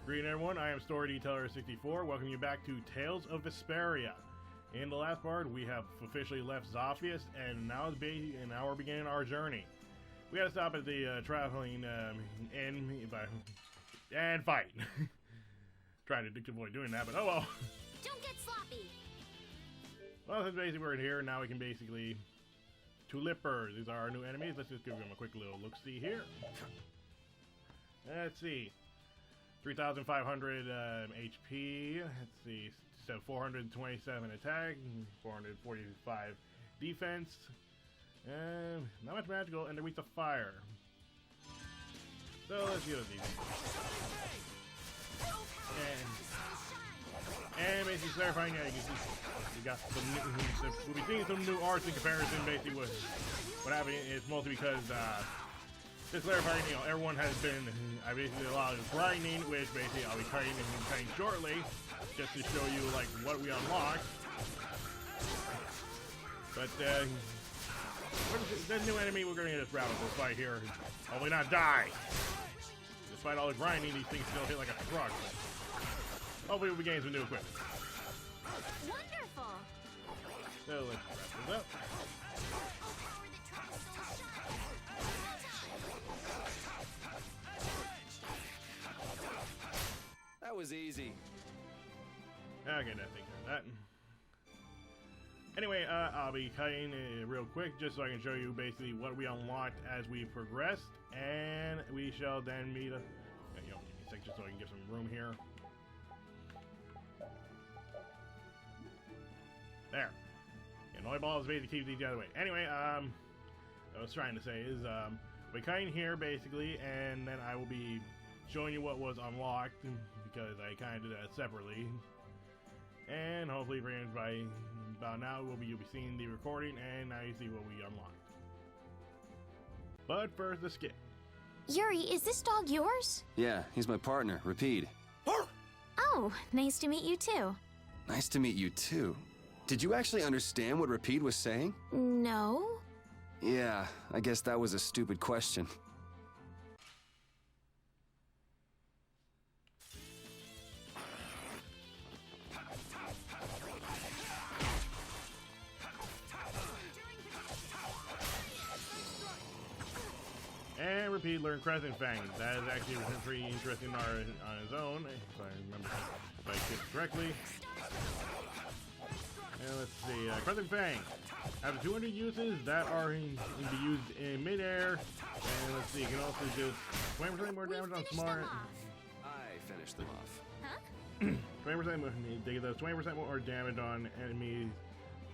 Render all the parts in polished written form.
Greetings everyone, I am Story Detailer 64, welcoming you back to Tales of Vesperia. In the last part, we have officially left Zophius, and now we're beginning our journey. We gotta stop at the traveling and fight. Trying to avoid doing that, but oh well. Don't get sloppy. Well, since basically we're here, now we can basically... Tulippers, these are our new enemies. Let's just give them a quick little look-see here. Let's see. 3,500 HP. Let's see. So 427 attack, 445 defense. Not much magical, and they're weak to fire. So let's use these. And basically clarifying, yeah, you got some new, we'll be seeing some new arts in comparison. Basically, what happened is mostly because just clarifying, you know, everyone has been basically a lot of grinding, which basically I'll be cutting shortly, just to show you like what we unlocked. But the new enemy we're gonna just rattle this fight here. Hopefully not die. Despite all the grinding, these things still hit like a truck. Hopefully we'll be getting some new equipment. Wonderful. So let's wrap this up. That was easy. Okay, that takes care of that. Anyway, I'll be cutting real quick just so I can show you basically what we unlocked as we progressed, and we shall then meet a... give me a sec just so I can get some room here. There. Yeah, noise balls basically keep these the other way. Anyway, what I was trying to say is, we're cutting here basically, and then I will be showing you what was unlocked because I kind of did that separately. And hopefully, by about now, you'll be seeing the recording, and now you see what we unlocked. But first, the skit. Yuri, is this dog yours? Yeah, he's my partner, Rapide. Oh, nice to meet you too. Nice to meet you too. Did you actually understand what Rapide was saying? No. Yeah, I guess that was a stupid question. And Rapide learned Crescent Fang. That is actually pretty interesting on his own, if I remember if I get it correctly. And let's see, Crescent Fang. After 200 uses that are can be used in midair. And let's see, you can also do 20% more damage on smart. I finished them off. Huh? 20% more, they get those 20% more damage on enemies,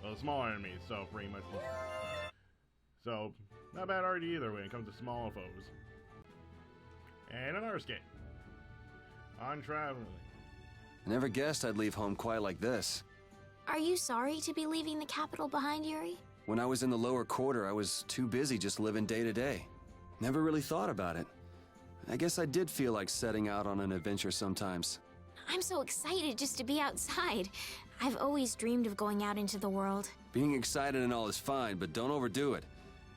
well, smaller enemies. So pretty much. So not bad already either when it comes to small foes. And another skate. On traveling. I never guessed I'd leave home quite like this. Are you sorry to be leaving the capital behind, Yuri? When I was in the lower quarter, I was too busy just living day to day. Never really thought about it. I guess I did feel like setting out on an adventure sometimes. I'm so excited just to be outside. I've always dreamed of going out into the world. Being excited and all is fine, but don't overdo it.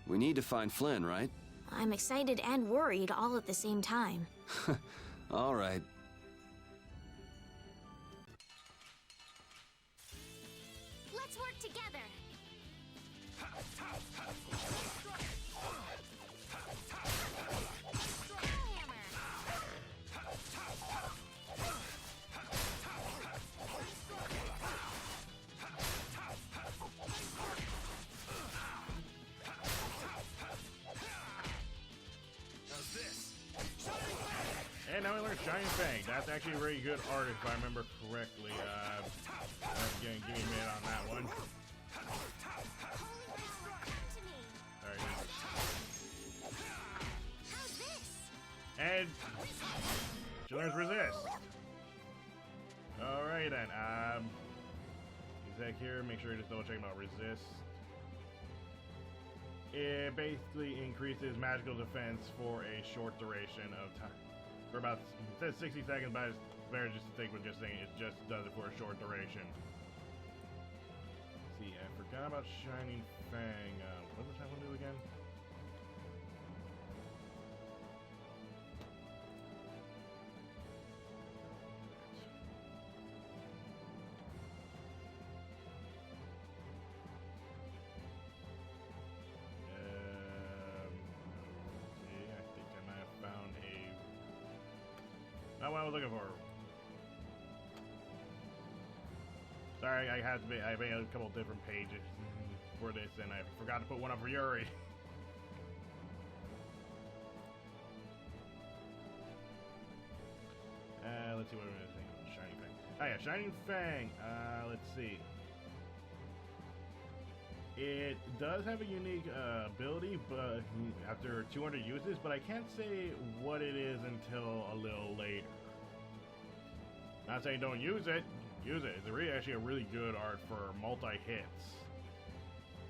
We need to find Flynn, right? I'm excited and worried all at the same time. All right. Let's work together. And now we learn Shining Fang. That's actually a very good art if I remember correctly. Give me a minute on that one. Alright. And she learns Resist. Alright then. Exec here, make sure you just double check about Resist. It basically increases magical defense for a short duration of time. For about, it says 60 seconds, but it's better just to stick with just saying it just does it for a short duration. Let's see, I forgot about Shining Fang. What does that one do again? Not what I was looking for. Sorry, I made a couple different pages for this, and I forgot to put one up for Yuri. Let's see what we're saying. Shining Fang. Oh yeah, Shining Fang. Let's see. It does have a unique ability, but after 200 uses, but I can't say what it is until a little later. Not saying don't use it. Use it. It's really, actually a really good art for multi-hits.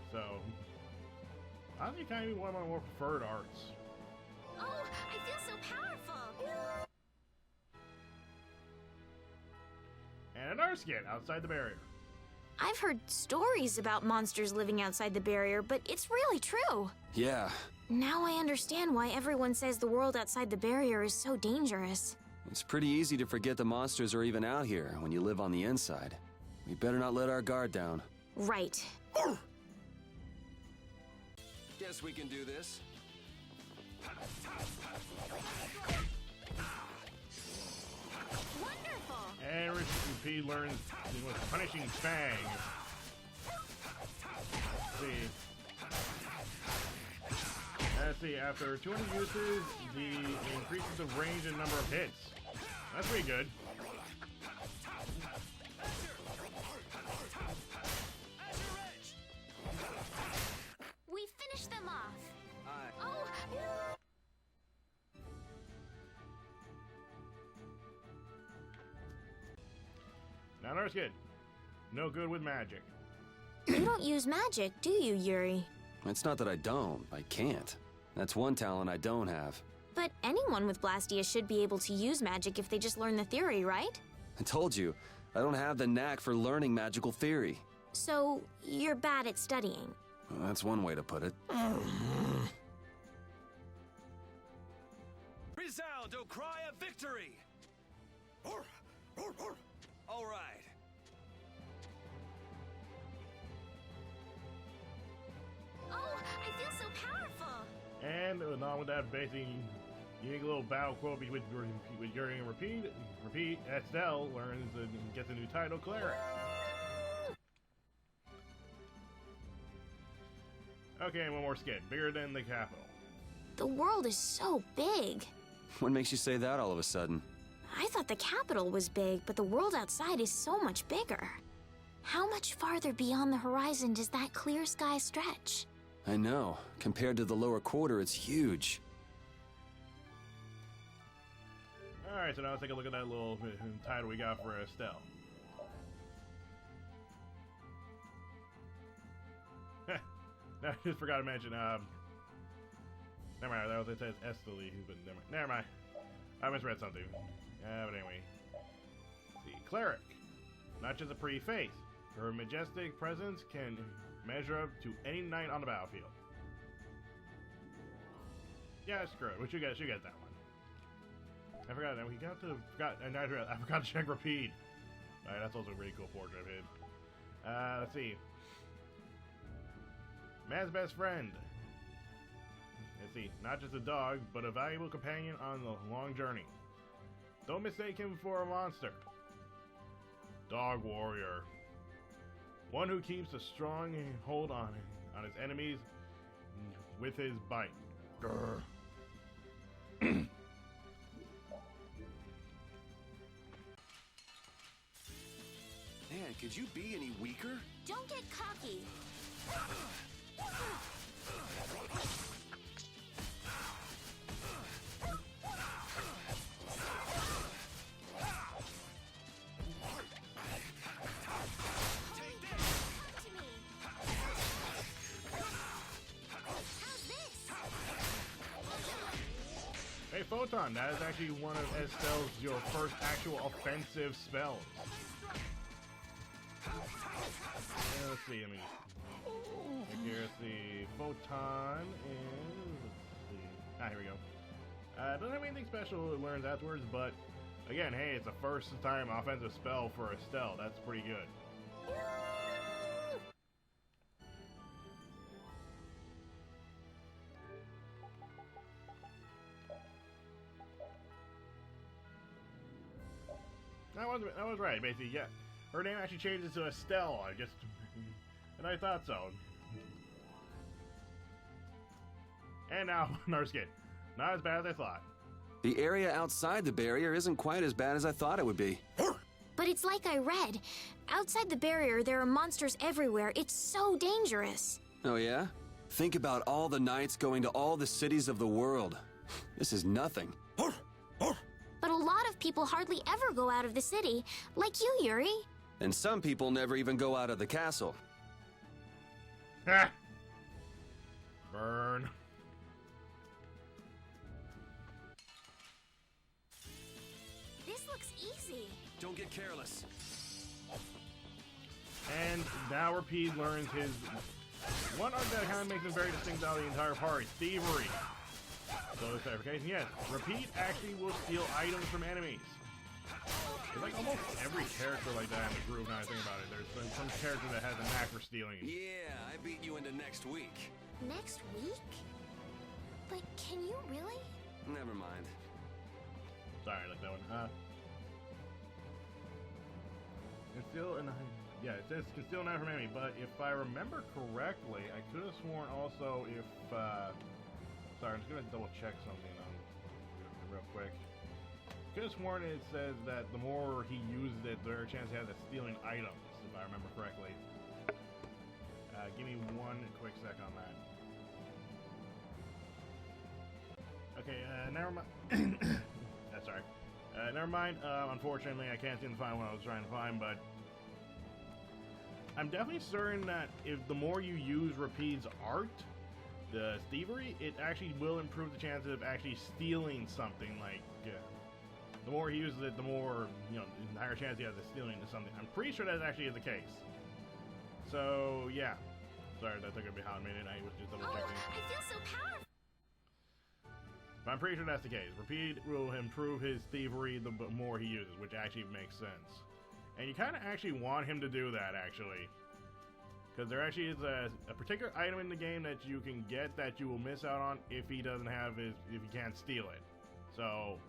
So, honestly, kind of one of my more preferred arts. Oh, I feel so powerful! And another skit outside the barrier. I've heard stories about monsters living outside the barrier, but it's really true. Yeah, Now I understand why everyone says the world outside the barrier is so dangerous. it's pretty easy to forget the monsters are even out here when you live on the inside. We better not let our guard down. Right. Guess we can do this. Wonderful! And Repeat learns with Punishing Fang. Let's see, after 200 uses, it increases the range and number of hits. That's pretty good. We finished them off. Oh! Now another skid. No good with magic. You don't use magic, do you, Yuri? It's not that I don't, I can't. That's one talent I don't have. But anyone with Blastia should be able to use magic if they just learn the theory, right? I told you, I don't have the knack for learning magical theory. So, you're bad at studying. Well, that's one way to put it. Resound, O cry of victory! All right. Oh, I feel so powerful! And along with that basic unique little battle quote with Yuri and Repeat, Estelle learns and gets a new title, Cleric. Okay, one more skit. Bigger than the capital. The world is so big. What makes you say that all of a sudden? I thought the capital was big, but the world outside is so much bigger. How much farther beyond the horizon does that clear sky stretch? I know. Compared to the lower quarter, it's huge. Alright, so now let's take a look at that little title we got for Estelle. I just forgot to mention, never mind, that was, it says Estelle, but never mind. I misread something. But anyway. Let's see, Cleric. Not just a pretty face. Her majestic presence can measure up to any knight on the battlefield. Yeah, screw it. We should get that one. I forgot that we got to I forgot to check Repeat. Alright, that's also a really cool portrait of him. Let's see. Man's best friend. Let's see, not just a dog, but a valuable companion on the long journey. Don't mistake him for a monster. Dog warrior. One who keeps a strong hold on his enemies with his bite. Grr. Man, could you be any weaker? Don't get cocky. Hey, Photon, that is actually one of Estelle's, your first actual offensive spells. Let's see, I mean, here's the Photon, and let's see. Here we go. Doesn't have anything special it learns afterwards, but again, hey, it's a first time offensive spell for Estelle. That's pretty good. That was right, basically, yeah. Her name actually changes to Estelle, I just... And I thought so. And now, another skid. Not as bad as I thought. The area outside the barrier isn't quite as bad as I thought it would be. But it's like I read. Outside the barrier, there are monsters everywhere. It's so dangerous. Oh yeah? Think about all the knights going to all the cities of the world. This is nothing. But a lot of people hardly ever go out of the city, like you, Yuri. And some people never even go out of the castle. Ha! Burn. This looks easy. Don't get careless. And now Repeat learns his... One art that kind of makes him very distinct out of the entire party, thievery. So this clarification, yes, Repeat actually will steal items from enemies. It's like almost every character like that in the group, now I think about it. There's some character that has a knack for stealing. Yeah, I beat you into next week. Next week? But can you really? Never mind. Sorry, I like that one. It's still an... Yeah, it says can steal an item from enemy, but if I remember correctly, I could have sworn also if... Sorry, I'm just going to double check something real quick. Could have sworn it says that the more he uses it, the better chance he has of stealing items, if I remember correctly. Give me one quick sec on that. Okay, never mind. Sorry. Never mind. Unfortunately, I can't seem to find what I was trying to find, but I'm definitely certain that if the more you use Repeat's art, the thievery, it actually will improve the chances of actually stealing something. Like, the more he uses it, the more, the higher chance he has of stealing something. I'm pretty sure that actually is the case. So, yeah. Sorry, that took a hot minute. I was just double checking. I feel so powerful. But I'm pretty sure that's the case. Repeat will improve his thievery the more he uses, which actually makes sense. And you kind of actually want him to do that, actually. Because there actually is a particular item in the game that you can get that you will miss out on if he doesn't have his, if he can't steal it. So,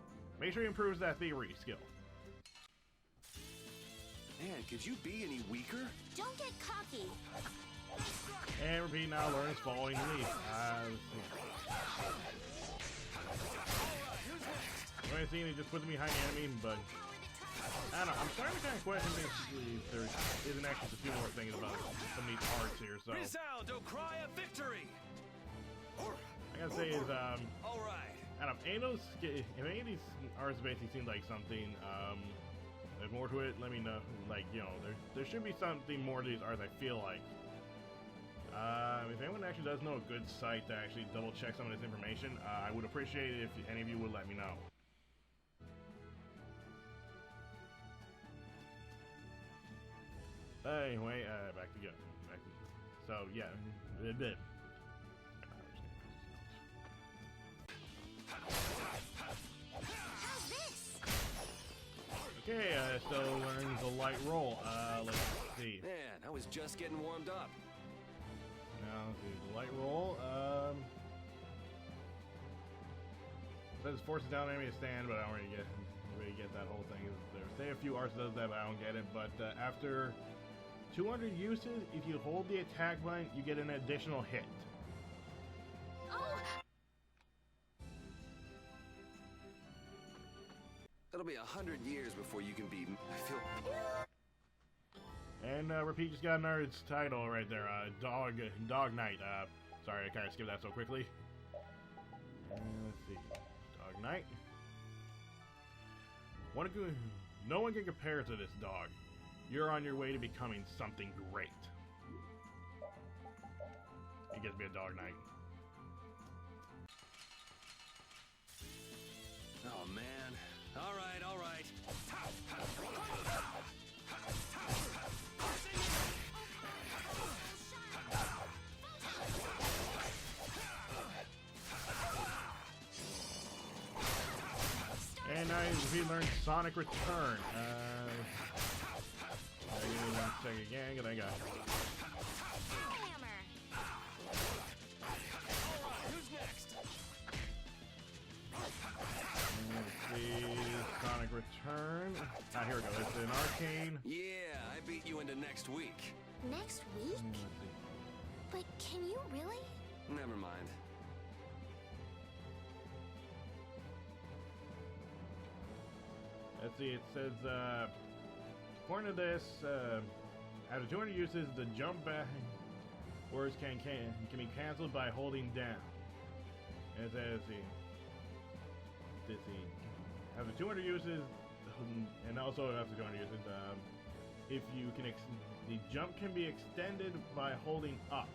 make sure he improves that thievery skill. Man, could you be any weaker? Don't get cocky. And Repeat now learns following the lead. Let's see. What I've seen, he just puts me behind the enemy, but I don't know. I'm starting to kind of question basically if there isn't actually a few more things about some of these arts here. So Resound, O cry of victory. I gotta say is All right. I don't know, if any of these arts basically seem like something there's more to it, let me know. Like, there should be something more to these arts, I feel like. If anyone actually does know a good site to actually double check some of this information, I would appreciate it if any of you would let me know. Anyway, back to go. So, yeah, a bit. How's this? Okay, still learns the light roll. Let's see. Man, I was just getting warmed up. Now, let's see, the light roll. Says forces down enemy to stand, but I don't really get that whole thing. There's say a few arts does that, but I don't get it. But after 200 uses, if you hold the attack button, you get an additional hit. Oh! It'll be 100 years before you can beat me. I feel... And Repeat just got another title right there, Dog Knight. Sorry, I kind of skipped that so quickly. Let's see, Dog Knight. No one can compare to this dog. You're on your way to becoming something great. You get to be a Dog Knight. Oh man. All right, all right. And now he learned Sonic Return. Give me 1 second again, because I got Hammer. Who's next? Let's see, Sonic Sonic Return. Ah, here we go. It's an arcane. Yeah, I beat you into next week. Next week? Let's see. But can you really? Never mind. Let's see. It says, according to this, after 200 uses, the jump back words can be canceled by holding down. And it says, let's see. After 200 uses, and also after 200 uses, if you can, the jump can be extended by holding up.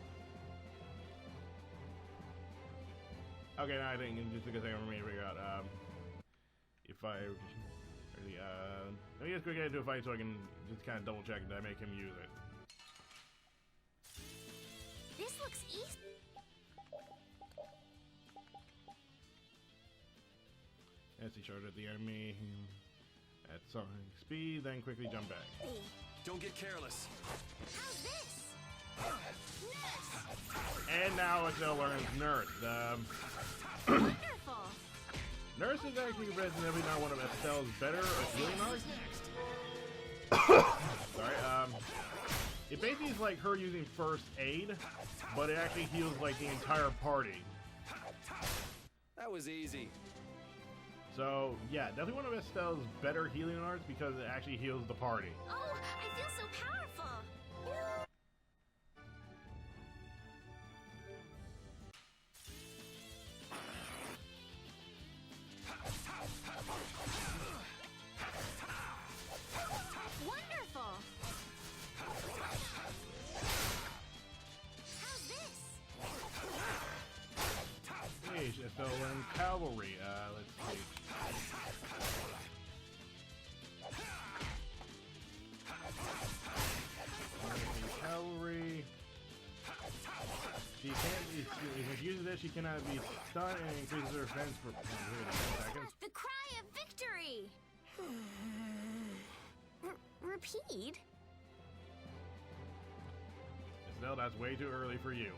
Okay, now I think just because I remember to figure out if I really let me just quickly get into a fight so I can just kind of double check that I make him use it. This looks easy. As he charges at the enemy at some speed, then quickly jump back. Don't get careless. How's this? And now Estelle learns Nurse. Wonderful. Nurse is actually presently not one of Estelle's better healing arts. Sorry, it basically is like her using first aid, but it actually heals like the entire party. That was easy. So yeah, definitely one of Estelle's better healing arts because it actually heals the party. Oh, I feel so powerful. Wonderful. How's this? Hey, Estelle learned Cavalry. Let's see. Cavalry. She can't be. If she uses this, she cannot be stunned and increases her defense for 10 seconds. The cry of victory. Repeat. Estelle, that's way too early for you.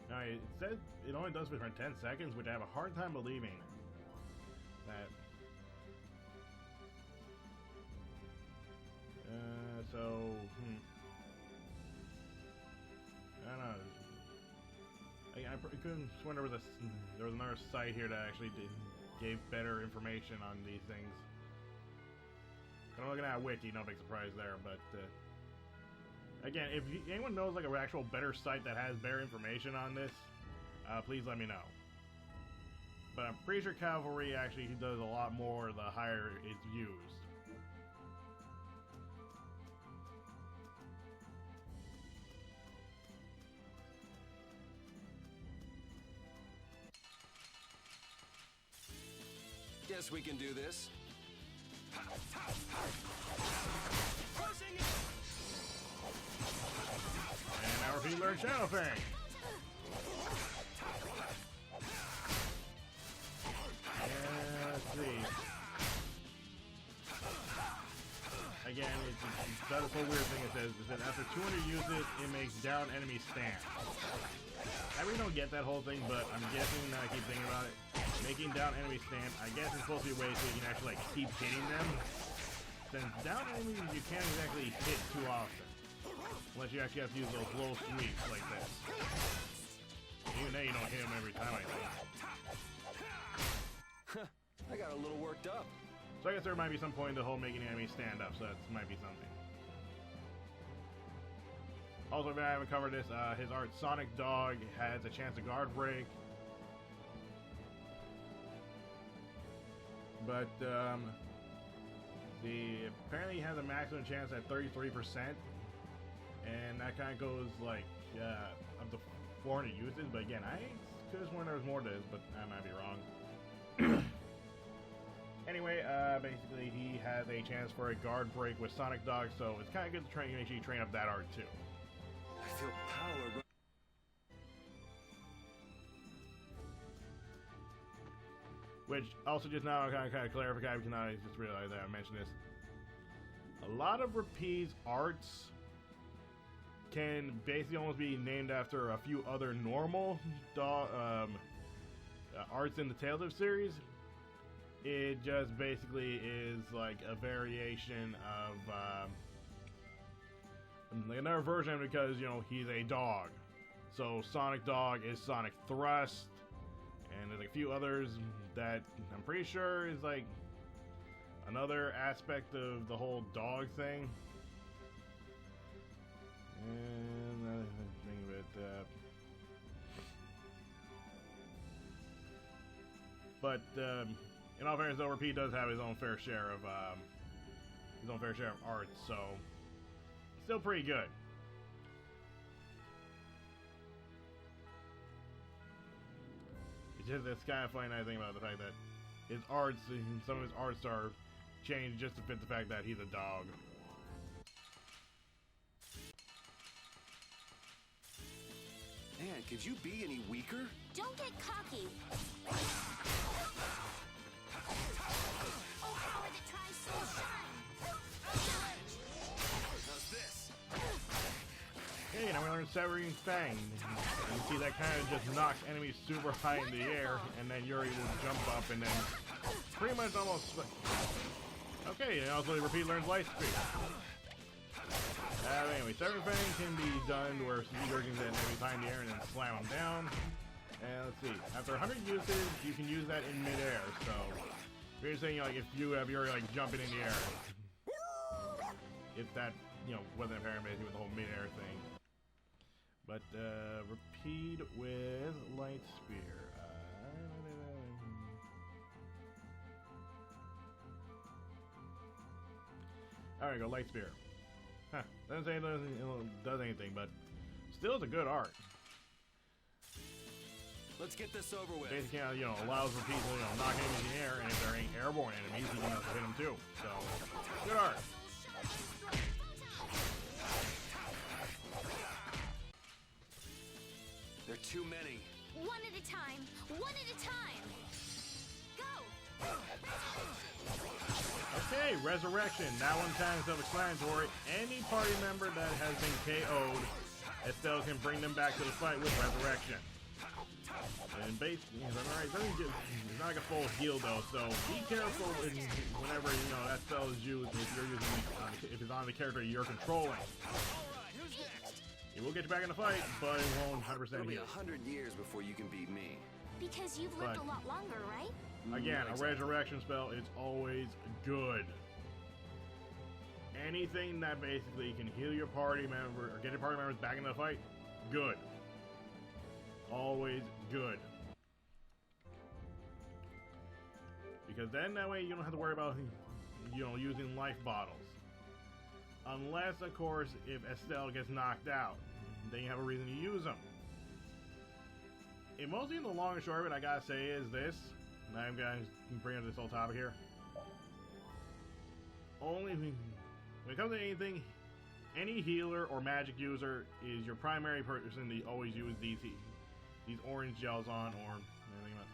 Now, it says it only does it for 10 seconds, which I have a hard time believing that. I don't know. I couldn't swear there was another site here that actually gave better information on these things. I'm looking at a wiki, no big surprise there, but again, if anyone knows like an actual better site that has better information on this, please let me know. But I'm pretty sure Cavalry actually does a lot more the higher it's used. Guess we can do this. And now repeat learn Shadow Fang. Let's see. Again, that's a whole weird thing it says. It says after 200 uses, it makes down enemy stand. I really don't get that whole thing, but I'm guessing now I keep thinking about it. Making down enemy stand, I guess it's supposed to be a way so you can actually like keep hitting them. Since down enemies you can't exactly hit too often. Unless you actually have to use those low sweeps like this. Even then you don't hit them every time, I think. I got a little worked up. So I guess there might be some point in the whole making the enemy stand up, so that might be something. Also, if I haven't covered this, his art Sonic Dog has a chance to guard break. But apparently he has a maximum chance at 33%, and that kind of goes like up to 400 uses. But again, I could have sworn there was more to this, but I might be wrong. Anyway, basically he has a chance for a guard break with Sonic Dog, so it's kind of good to make sure you train up that art too. I feel power. Which also just now kind of clarify because now I just realized that I mentioned this. A lot of Rapide's arts can basically almost be named after a few other normal arts in the Tales of series. It just basically is like a variation of like another version because, you know, he's a dog. So Sonic Dog is Sonic Thrust, and there's like a few others that I'm pretty sure is like another aspect of the whole dog thing. And think of it. But in all fairness, though, Repeat does have his own fair share of art, so still pretty good. It's kind of funny I think about the fact that his arts, some of his arts are changed just to fit the fact that he's a dog. Man, could you be any weaker? Don't get cocky. Oh, power that tries so shine. How's this? Hey, now we learned Severing Fang. You see that kind of just knocks enemies super high in the air, and then Yuri will jump up and then pretty much almost... Okay, and also Repeat learns Light Speed. Anyway, Severing Fang can be done where Yuri can get enemies high in the air and then slam them down. And let's see, after 100 uses, you can use that in midair, so... You're saying, like, if you have Yuri, like, jumping in the air. If that, you know, wasn't apparent basically with the whole midair thing. But, Repeat with Light Spear. There we go, Light Spear. Huh, doesn't say it does anything, but still it's a good art. Let's get this over with. Basically, you know, allows Repeat to, you know, knock enemies in the air, and if there ain't airborne enemies, he can also hit them too. So, good art. There are too many. One at a time. One at a time. Go. Okay, Resurrection. That one's kind of self-explanatory. Any party member that has been KO'd, Estelle can bring them back to the fight with Resurrection. And basically, it's not like a full heal though, so be careful whenever, you know, that spell is used if you're using if it's on the character you're controlling. Alright, who's next? It will get you back in the fight, but it won't 100% It'll be heal. 100 years before you can beat me. Because you've lived But- a lot longer, right? Again, Not a resurrection spell is always good. Anything that basically can heal your party member or get your party members back in the fight, good. Always good. Because then that way you don't have to worry about, you know, using life bottles. Unless, of course, if Estelle gets knocked out, then you have a reason to use them. And mostly in the long and short of it, I gotta say is this. And I'm gonna bring up this whole topic here. Only when it comes to anything, any healer or magic user is your primary person to always use these orange gels on, or anything else.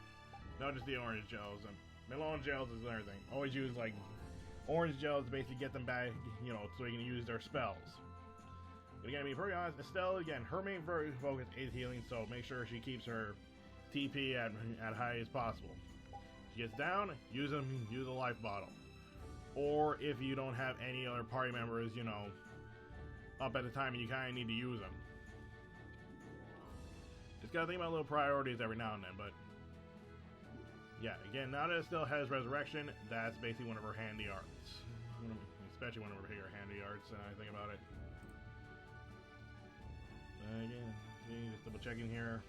Not just the orange gels. And Melon gels is another thing. Always use like orange gels to basically get them back, you know, so you can use their spells. But again, to be very honest, Estelle, again, her main focus is healing, so make sure she keeps her TP at high as possible. She gets down, use a life bottle. Or if you don't have any other party members, you know, up at the time and you kind of need to use them. Just gotta think about little priorities every now and then, but yeah, again, now that it still has Resurrection, that's basically one of her handy arts. Especially one of her bigger handy arts, and I think about it. Again, see, just double checking here.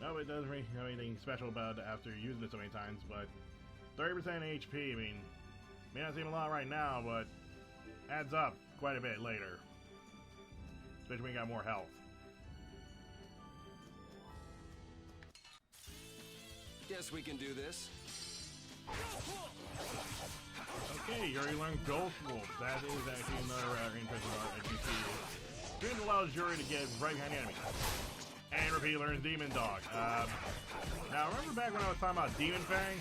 No, it doesn't really have anything special about it after using it so many times, but 30% HP, I mean, may not seem a lot right now, but adds up quite a bit later. Especially when you got more health. Guess we can do this. Okay, you already learned Ghost Wolf. That is actually another interesting art, as you see. Screams allows Yuri to get right behind the enemy. And Repeat learns Demon Dog. Now, remember back when I was talking about Demon Fang?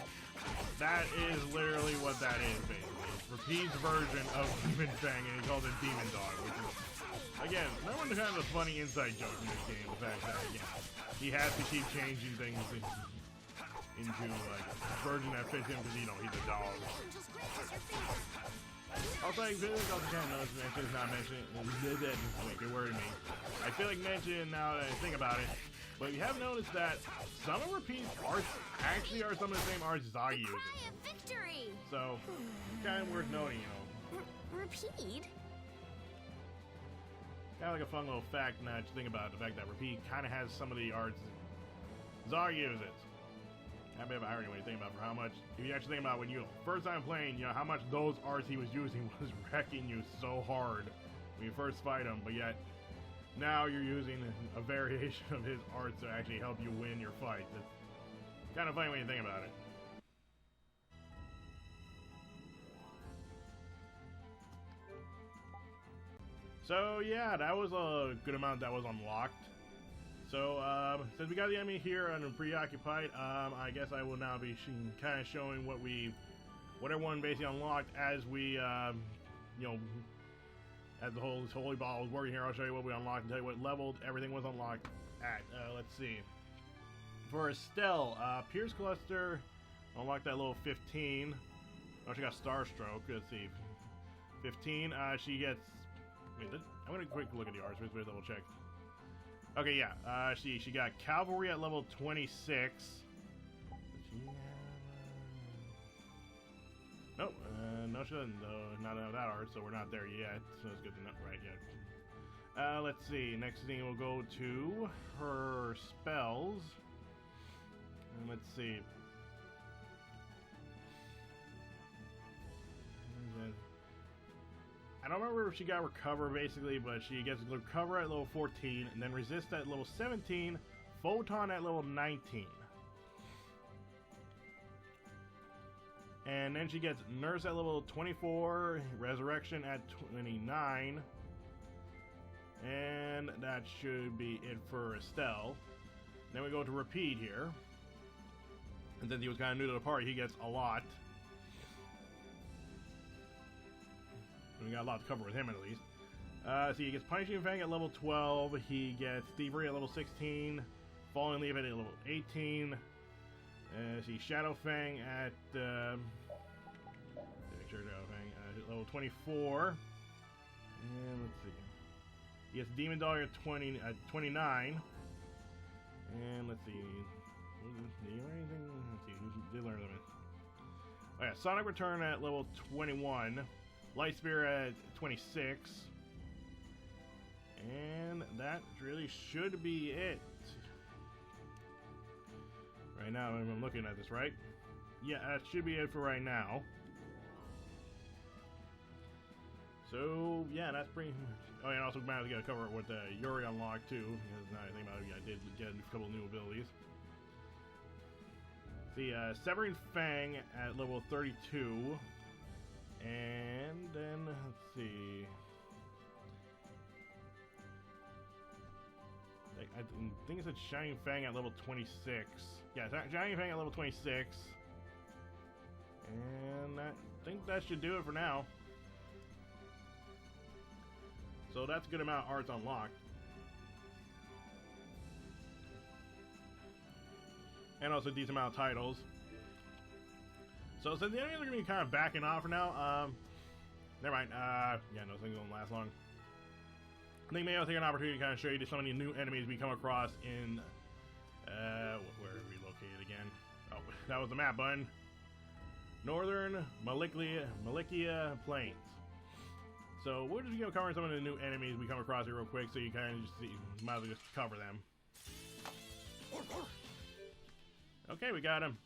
That is literally what that is, basically. It's Repeat's version of Demon Fang, and he calls it Demon Dog, which is, again, that one's kind of a funny inside joke in this game. The fact that, again, he has to keep changing things into, like, a version that fits him because, you know, he's a dog. Also, like, this also kind of notice mention is not mentioned. Wait, good word to me. I feel like mentioned now that I think about it. But you have noticed that some of Repeat's arts actually are some of the same arts Zagi uses. Cry of victory! So, kind of worth noting, you know. Repeat? Kind of like a fun little fact now to think about the fact that Repeat kind of has some of the arts Zagi uses. Not bad of an irony when you think about for how much, if you actually think about when you first time playing, you know, how much those arts he was using was wrecking you so hard when you first fight him, but yet now you're using a variation of his arts to actually help you win your fight. It's kind of funny when you think about it. So yeah, that was a good amount that was unlocked. So, since we got the enemy here and preoccupied, I guess I will now be kind of showing what everyone basically unlocked as we, you know, as the whole holy ball was working here. I'll show you what we unlocked and tell you what level everything was unlocked at. Let's see. For Estelle, Pierce Cluster, unlocked that level 15. Oh, she got Starstroke. Let's see. 15, she gets, wait, I'm gonna quick look at the arts, let's double check. Okay, yeah, she got Cavalry at level 26. Nope, no she doesn't, not that art, so we're not there yet, so it's good to know, right, yeah. Let's see, next thing we'll go to her spells, and let's see. I don't remember if she got Recover basically, but she gets Recover at level 14, and then Resist at level 17, Photon at level 19. And then she gets Nurse at level 24, Resurrection at 29, and that should be it for Estelle. Then we go to Repeat here, and since he was kind of new to the party, he gets a lot. We got a lot to cover with him at least. So he gets Punishing Fang at level 12. He gets Thievery at level 16. Falling Leaf at level 18. See Shadow Fang at level 24. And let's see. He gets Demon Dog at 29. And let's see. Did you learn anything? Let's see. We did learn them. Oh yeah, Sonic Return at level 21. Light Spear at 26. And that really should be it. Right now, I'm looking at this, right? Yeah, that should be it for right now. So, yeah, that's pretty... Oh, yeah, and also managed to get a cover with Yuri unlocked, too. Because now I think about it, I did get a couple new abilities. See, Severing Fang at level 32. And then, let's see. I think it said Shining Fang at level 26. Yeah, Shining Fang at level 26. And I think that should do it for now. So that's a good amount of arts unlocked. And also a decent amount of titles. So since the enemies are going to be kind of backing off for now, never mind. Yeah, no, things won't last long. I think maybe I'll take an opportunity to kind of show you some of the new enemies we come across in, where are we located again? Oh, that was the map button. Northern Malikia Plains. So we're just going to cover some of the new enemies we come across here real quick, so you kind of just see, might as well just cover them. Okay, we got him.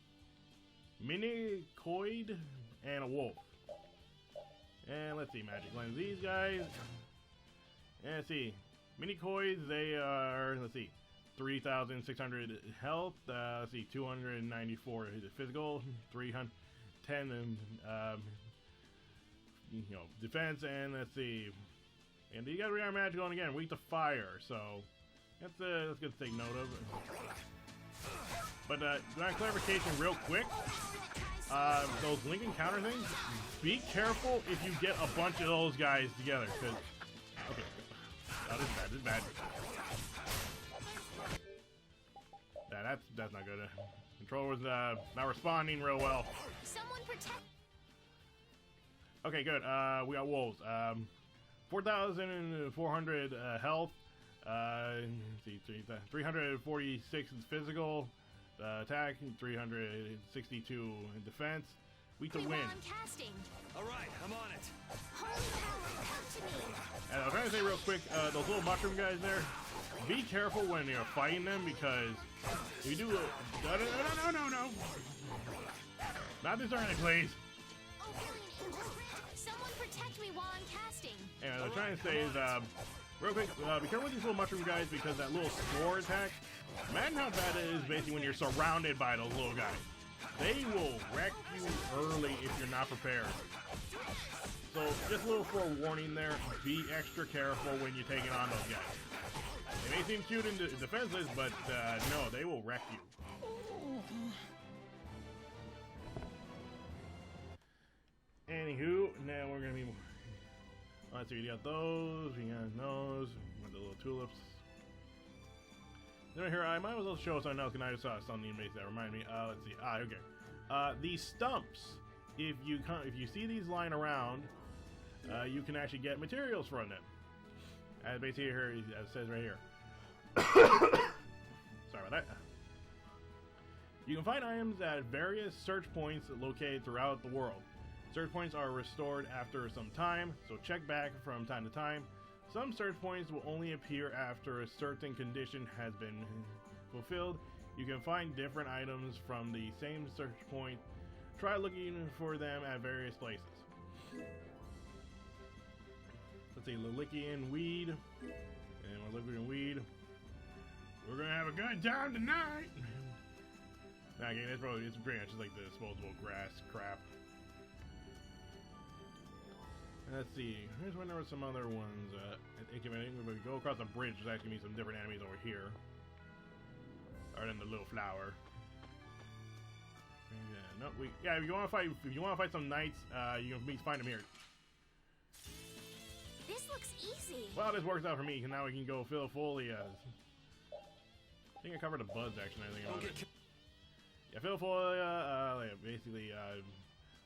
Minicoid and a wolf. And let's see, magic lens. These guys. And let's see. Minicoids, they are, let's see, 3,600 health. Let's see, 294 physical, 310 you know, defense, and let's see, And you guys are magical, and again, weak to fire, so that's good to take note of. But clarification real quick. Those Lincoln counter things, be careful if you get a bunch of those guys together, because... Okay. Oh, this is bad. Yeah, that's not good. Controller's not responding real well. Someone protect. Okay, good. We got wolves. 4,400 health. Let's see, 346 in physical attack, 362 in defense. We to win. All right, I'm on it. Holy power, come to me. And I was trying to say real quick, those little mushroom guys there, be careful when you're fighting them, because if you do no. Not this early, please. Oh, someone protect me while I'm casting. And what I'm trying to say is, real quick, be careful with these little mushroom guys, because that little spore attack, imagine how bad it is basically when you're surrounded by those little guys. They will wreck you early if you're not prepared. So just a little forewarning there, be extra careful when you're taking on those guys. They may seem cute and defenseless, but no, they will wreck you. Anywho, now we're gonna be. Let's see, we got those. We got those. With the little tulips. Then here, I might as well show something else. I just saw something in base that remind me. Let's see. Okay. These stumps. If you see these lying around, you can actually get materials from them. As basically here, as it says right here. Sorry about that. You can find items at various search points located throughout the world. Search points are restored after some time, so check back from time to time. Some search points will only appear after a certain condition has been fulfilled. You can find different items from the same search point. Try looking for them at various places. Let's see, Lilikian weed. And Lilikian weed. We're gonna have a good time tonight! Nah, again, it's pretty much just like the disposable grass crap. Let's see. Here's when there were some other ones. I think if we go across the bridge, there's actually some different enemies over here. Other than the little flower. Yeah, no, if you want to fight some knights, you can find them here. This looks easy. Well, this works out for me, because now we can go fill folias. I think I covered the buds actually. I think about it. Yeah, fill folia. Basically.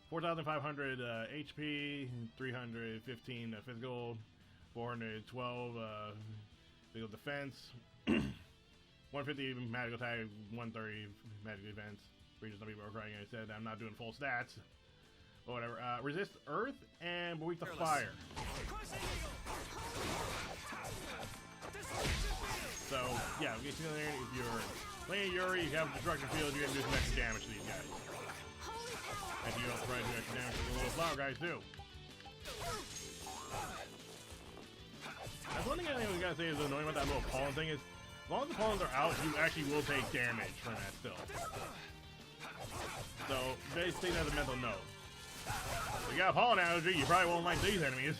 4,500 HP, 315 physical, 412 physical defense, 150 magical attack, 130 magical defense. Breaches some people are crying. I said I'm not doing full stats, but whatever. Resist earth and weak to fire. So yeah, we get to there. If you're playing Yuri, you have a destructive field. You're gonna do some extra damage to these guys. And you also try to do extra damage to the little flower guys too. That's one thing I think we gotta say is annoying about that little pollen thing is, as long as the pollens are out, you actually will take damage from that still. So basically that's a mental note. If you got a pollen allergy, you probably won't like these enemies.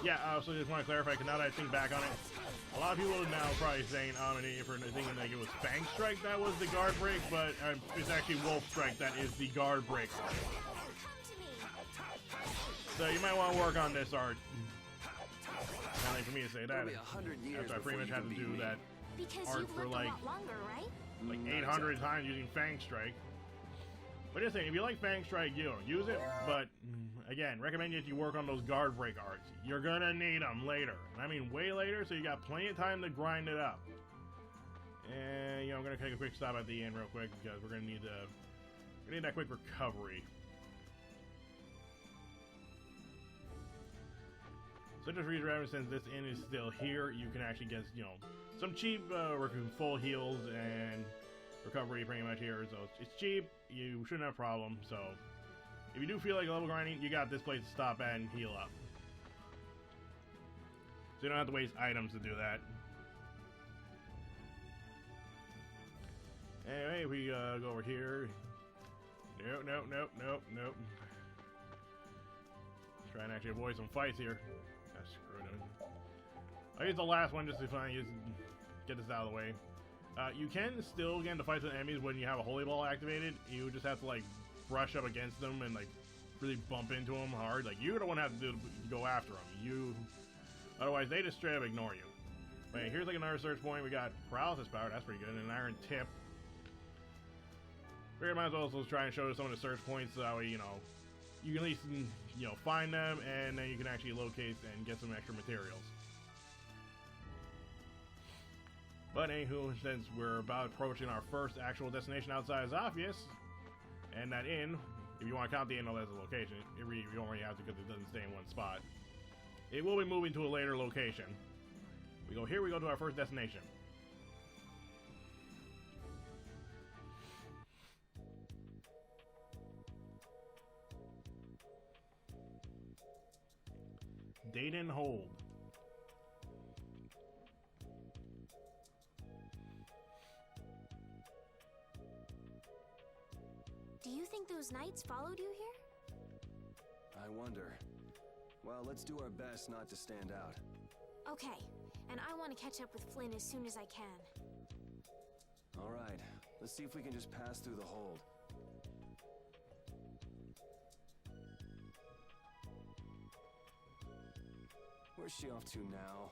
Yeah, so just want to clarify, because now that I think back on it, a lot of people are now probably saying, I'm an idiot for thinking like it was Fang Strike that was the guard break, but it's actually Wolf Strike that is the guard break. So you might want to work on this art. Nothing for me to say that. After I pretty much had to do that art for like 800 times using Fang Strike. But just saying, if you like Fang Strike, you know, use it, but again, recommend that you work on those guard break arts. You're gonna need them later. I mean, way later, so you got plenty of time to grind it up. And, you know, I'm gonna take a quick stop at the end real quick, because we're gonna need that quick recovery. So just reiterate, since this inn is still here, you can actually get, you know, some cheap full heals and recovery pretty much here. So it's cheap, you shouldn't have a problem. So if you do feel like level grinding, you got this place to stop at and heal up. So you don't have to waste items to do that. Anyway, we go over here. Nope. Trying to actually avoid some fights here. Screw it. I'll use the last one just to get this out of the way. You can still get into fights with enemies when you have a holy ball activated. You just have to like brush up against them and like really bump into them hard. Like you're the one that have to go after them. Otherwise they just straight up ignore you. But here's like another search point. We got paralysis power. That's pretty good. And an iron tip. Figured might as well also try and show some of the search points so that way you can at least find them and then you can actually locate and get some extra materials. But anywho, since we're about approaching our first actual destination outside of Zophius, and that inn, if you want to count the inn as a location, you only have to because it doesn't stay in one spot. It will be moving to a later location. We go to our first destination. Deidon Hold. Do you think those knights followed you here? I wonder. Well, let's do our best not to stand out. Okay, and I want to catch up with Flynn as soon as I can. All right, let's see if we can just pass through the hold. Where's she off to now?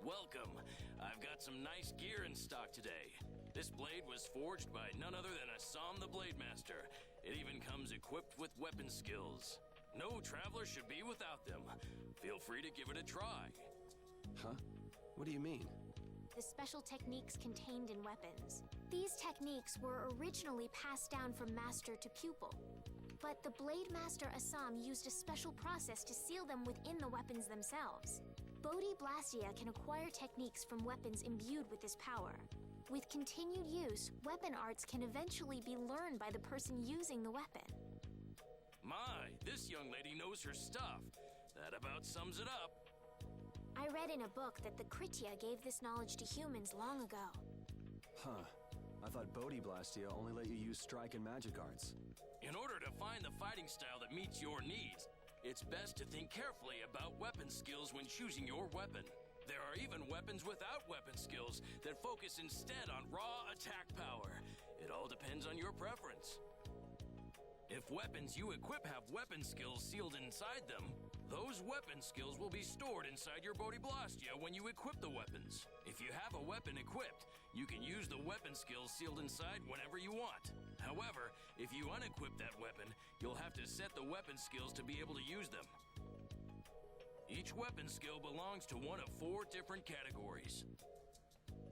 Welcome. I've got some nice gear in stock today. This blade was forged by none other than Assam the Blade Master. It even comes equipped with weapon skills. No traveler should be without them. Feel free to give it a try. Huh? What do you mean? The special techniques contained in weapons. These techniques were originally passed down from master to pupil. But the Blade Master Assam used a special process to seal them within the weapons themselves. Bodhi Blastia can acquire techniques from weapons imbued with this power. With continued use, weapon arts can eventually be learned by the person using the weapon. My, this young lady knows her stuff. That about sums it up. I read in a book that the Kritya gave this knowledge to humans long ago. Huh. I thought Bodhi Blastia only let you use strike and magic arts. In order to find the fighting style that meets your needs, it's best to think carefully about weapon skills when choosing your weapon. There are even weapons without weapon skills that focus instead on raw attack power. It all depends on your preference. If weapons you equip have weapon skills sealed inside them, those weapon skills will be stored inside your Bodhi Blastia when you equip the weapons. If you have a weapon equipped, you can use the weapon skills sealed inside whenever you want. However, if you unequip that weapon, you'll have to set the weapon skills to be able to use them. Each weapon skill belongs to one of 4 different categories.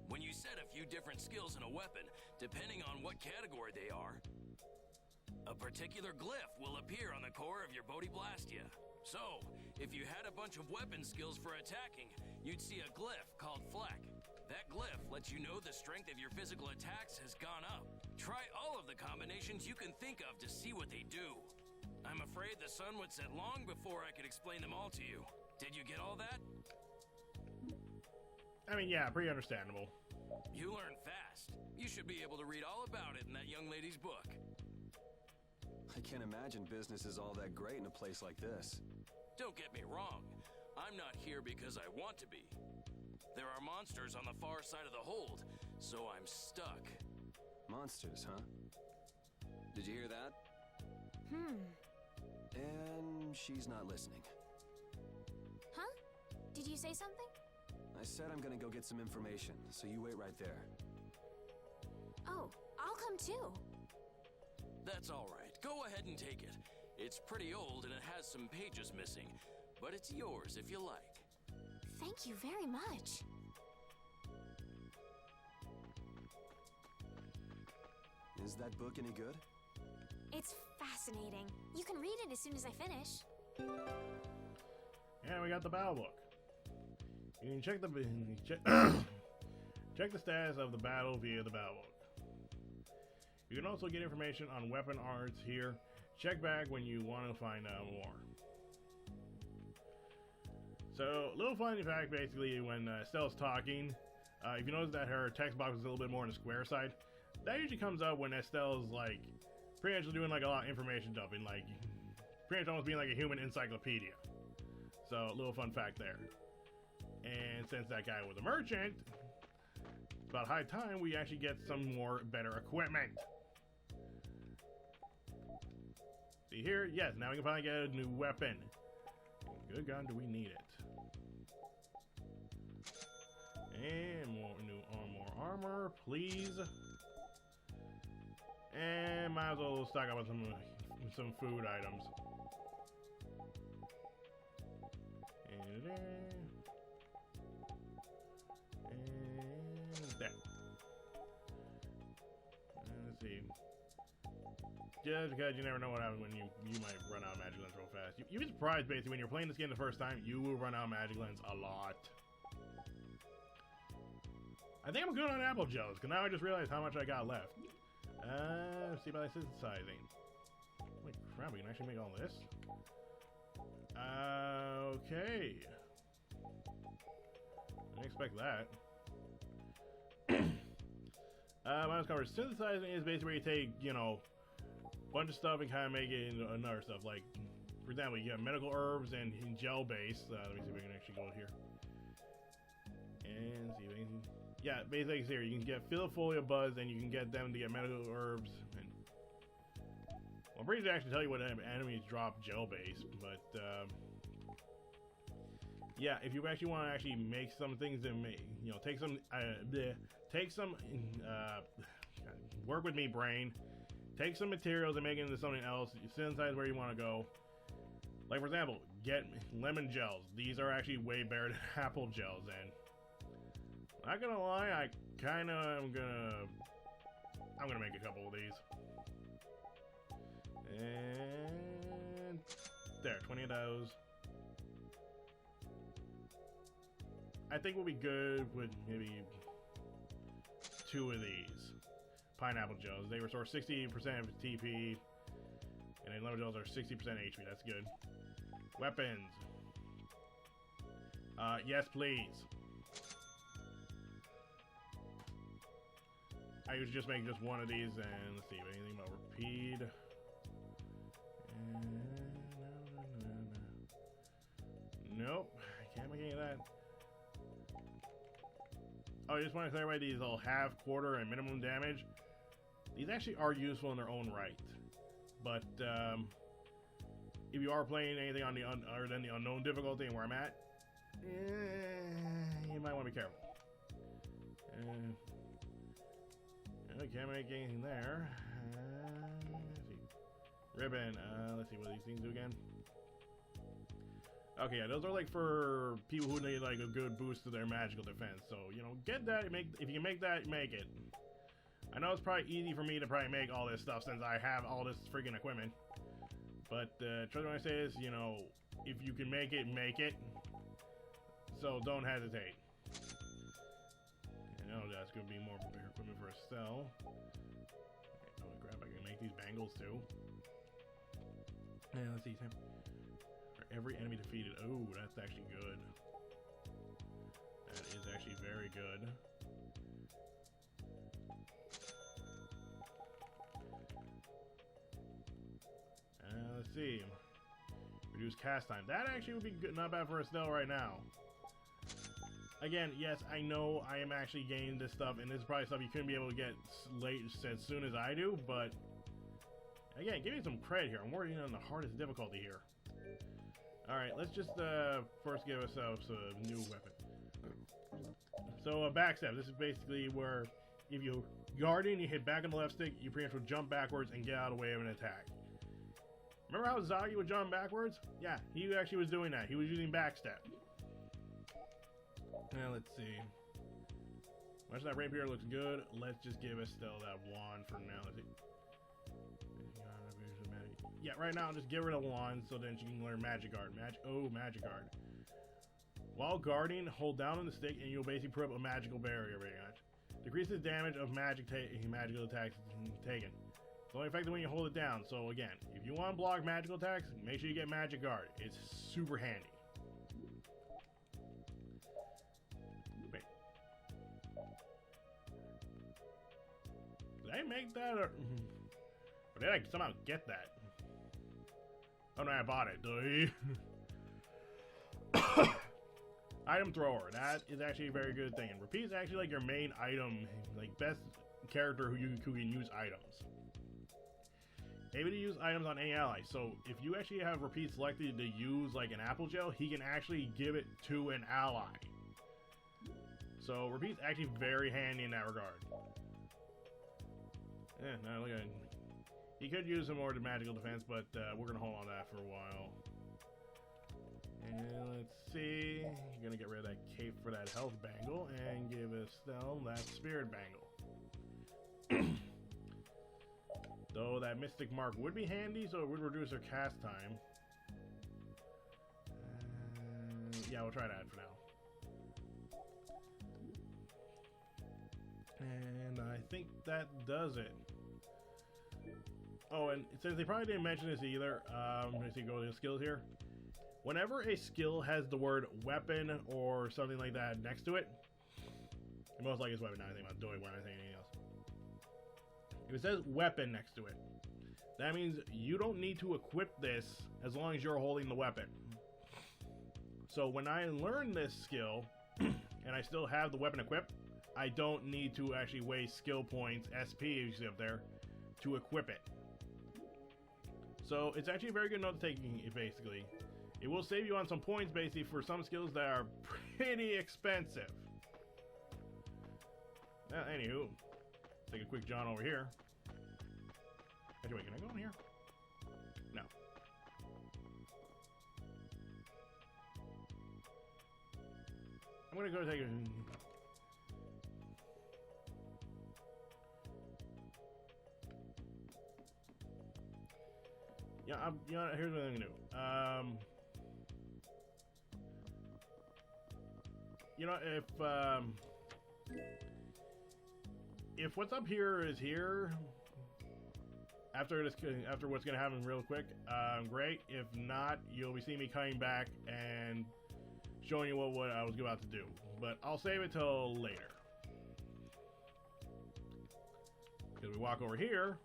When you set a few different skills in a weapon, depending on what category they are, a particular glyph will appear on the core of your Bodhi Blastia. So, if you had a bunch of weapon skills for attacking, you'd see a glyph called Fleck. That glyph lets you know the strength of your physical attacks has gone up. Try all of the combinations you can think of to see what they do. I'm afraid the sun would set long before I could explain them all to you. Did you get all that? I mean, yeah, pretty understandable. You learn fast. You should be able to read all about it in that young lady's book. I can't imagine business is all that great in a place like this. Don't get me wrong. I'm not here because I want to be. There are monsters on the far side of the hold, so I'm stuck. Monsters, huh? Did you hear that? And she's not listening. Huh? Did you say something? I said I'm gonna go get some information, so you wait right there. Oh, I'll come too. That's all right. Go ahead and take it. It's pretty old and it has some pages missing, but it's yours if you like. Thank you very much. Is that book any good? It's fascinating. You can read it as soon as I finish. And we got the battle book. You can check the check the status of the battle via the battle book. You can also get information on weapon arts here. Check back when you want to find out more. So, little funny fact, basically, when Estelle's talking, if you notice that her text box is a little bit more on the square side, that usually comes up when Estelle's, like, pretty much doing, like, a lot of information dumping, like, pretty much almost being like a human encyclopedia. So, a little fun fact there. And since that guy was a merchant, it's about high time we actually get some more better equipment. See here? Yes, now we can finally get a new weapon. Good God, do we need it? And more armor, please. And might as well stock up on some food items. And there. And there. Let's see. Just because you never know what happens when you might run out of magic lens real fast. You'd be surprised, basically, when you're playing this game the first time, you will run out of magic lens a lot. I think I'm good on apple gels, because now I just realized how much I got left. See about synthesizing. Holy crap, we can actually make all this? Okay. I didn't expect that. My cover synthesizing is basically where you take, you know, a bunch of stuff and kind of make it into another stuff. Like, for example, you got medical herbs and gel base. Let me see if we can actually go here. And see if anything. Yeah, basically here you can get Filifolia buds and you can get them to get medical herbs. And well, I'm pretty sure to actually tell you what enemies drop gel base, but yeah, if you actually want to actually make some things and make, you know, work with me, brain. Take some materials and make it into something else. You synthesize where you want to go. Like, for example, get lemon gels. These are actually way better than apple gels, and not gonna lie, I kind of am I'm gonna make a couple of these. And there, 20 of those. I think we'll be good with maybe 2 of these pineapple gels. They restore 60% of TP, and then lemon gels are 60% HP. That's good. Weapons. Yes, please. I usually just make just one of these, and let's see, anything about repeat. Nope, I can't make any of that. Oh, I just want to clarify these all half, quarter, and minimum damage. These actually are useful in their own right, but if you are playing anything on the other than the unknown difficulty and where I'm at, you might want to be careful. I can't make anything there. Let's see. Ribbon. Let's see what these things do again. Okay, yeah, those are like for people who need like a good boost to their magical defense. So, you know, get that. If you can make that, make it. I know it's probably easy for me to probably make all this stuff since I have all this freaking equipment. But trust me when I say this, you know, if you can make it, make it. So don't hesitate. I know that's going to be more equipment for Estelle. Okay, oh crap, I can make these bangles too. Yeah, let's see. For every enemy defeated. Oh, that's actually good. That is actually very good. Let's see. Reduce cast time. That actually would be good, not bad for Estelle right now. Again, yes, I know I am actually gaining this stuff, and this is probably stuff you couldn't be able to get as soon as I do, but again, give me some credit here. I'm working on the hardest difficulty here. Alright, let's just first give ourselves a new weapon. So, backstab. This is basically where if you guarding, you hit back on the left stick, you pretty much will jump backwards and get out of the way of an attack. Remember how Zagi would jump backwards? Yeah, he actually was doing that. He was using backstep. Now, let's see. Much of that rapier looks good. Let's just give Estelle that wand for now. Let's see. Yeah, right now, just get rid of wand so then she can learn Magic Guard. Magic Guard. While guarding, hold down on the stick and you'll basically put up a magical barrier right now. Decreases damage of magical attacks taken. It's only effective when you hold it down. So again, if you want to block magical attacks, make sure you get Magic Guard. It's super handy. I make that or did I somehow get that? Oh no, I bought it. Item thrower. That is actually a very good thing. And repeat is actually like your main item, like best character who can use items. Able to use items on any ally. So if you actually have repeat selected to use like an apple gel, he can actually give it to an ally. So repeat's actually very handy in that regard. Yeah, no, look at it. He could use some more magical defense, but we're gonna hold on to that for a while. And let's see. You're gonna get rid of that cape for that health bangle and give Estelle that spirit bangle. Though that mystic mark would be handy, so it would reduce her cast time. Yeah, we'll try that for now. And I think that does it. Oh, and since they probably didn't mention this either, let's see, go to the skills here. Whenever a skill has the word weapon or something like that next to it, and most likely it's weapon, not anything about doing weapon, anything else. If it says weapon next to it, that means you don't need to equip this as long as you're holding the weapon. So when I learn this skill, and I still have the weapon equipped, I don't need to actually waste skill points, SP, as you see up there, to equip it. So it's actually a very good note to take, basically. It will save you on some points, basically, for some skills that are pretty expensive. Anywho, let's take a quick jaunt over here. Actually, wait, can I go in here? No. I'm gonna go take a... Yeah, you know, here's what I'm gonna do. You know, if what's up here is here, after what's gonna happen real quick, great. If not, you'll be seeing me coming back and showing you what I was about to do. But I'll save it till later. Because we walk over here.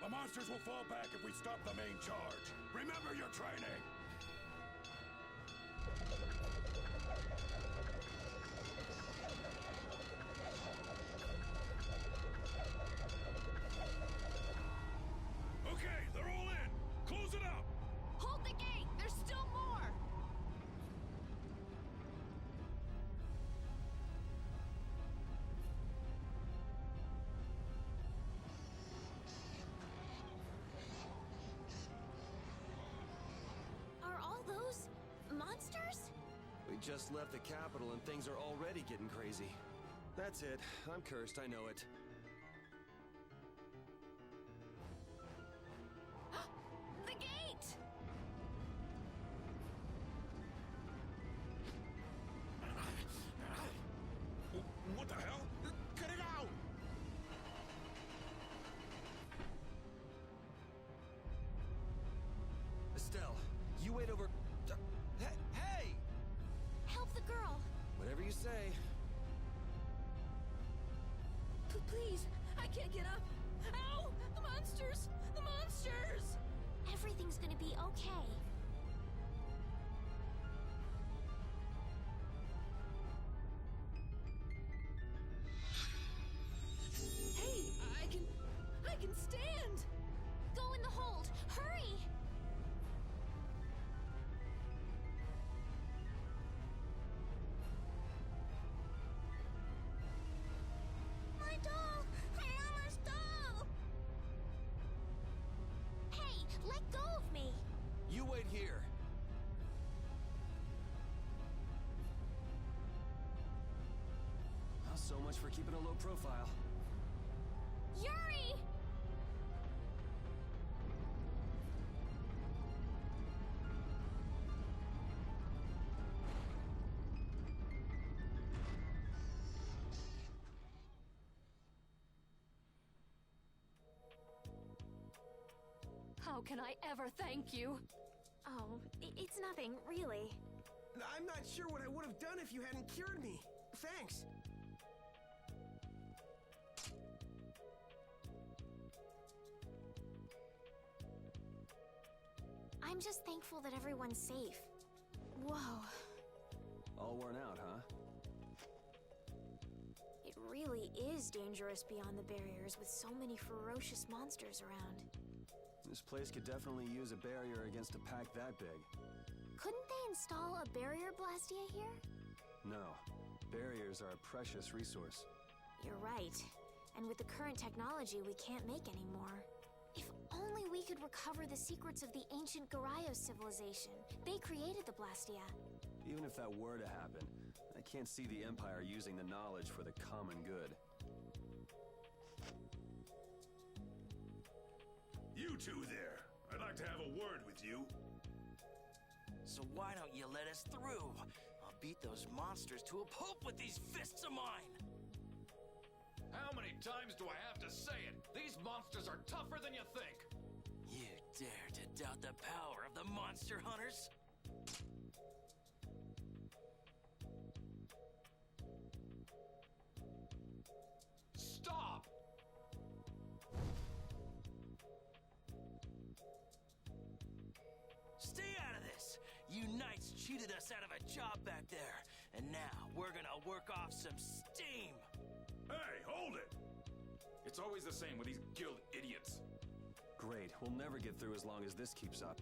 Monsters will fall back if we stop the main charge. Remember your training! Okay, they're all in! Close it up! Hold the gate! There's still more! Monsters? We just left the capital and things are already getting crazy. That's it. I'm cursed, I know it. The gate! What the hell? Get it out! Estelle, you wait over... Hey! Help the girl! Whatever you say. Please, I can't get up. Ow! The monsters! The monsters! Everything's gonna be okay. Hey, I can stand! Go in the hold! Hurry! My doll! My mama's doll! Hey, let go of me! You wait So much for keeping a low profile. Yuri! How can I ever thank you? Oh, it's nothing, really. I'm not sure what I would have done if you hadn't cured me. Thanks. I'm just thankful that everyone's safe. Whoa. All worn out, huh? It really is dangerous beyond the barriers with so many ferocious monsters around. This place could definitely use a barrier against a pack that big. Couldn't they install a barrier blastia here? No. Barriers are a precious resource. You're right. And with the current technology, we can't make any more. If only we could recover the secrets of the ancient Garayos civilization. They created the blastia. Even if that were to happen, I can't see the Empire using the knowledge for the common good. You two there. I'd like to have a word with you. So why don't you let us through? I'll beat those monsters to a pulp with these fists of mine! How many times do I have to say it? These monsters are tougher than you think! You dare to doubt the power of the monster hunters? Stop! Stay out of this! You knights cheated us out of a job back there, and now we're gonna work off some steam! Hey, hold it! It's always the same with these guild idiots. Great, we'll never get through as long as this keeps up.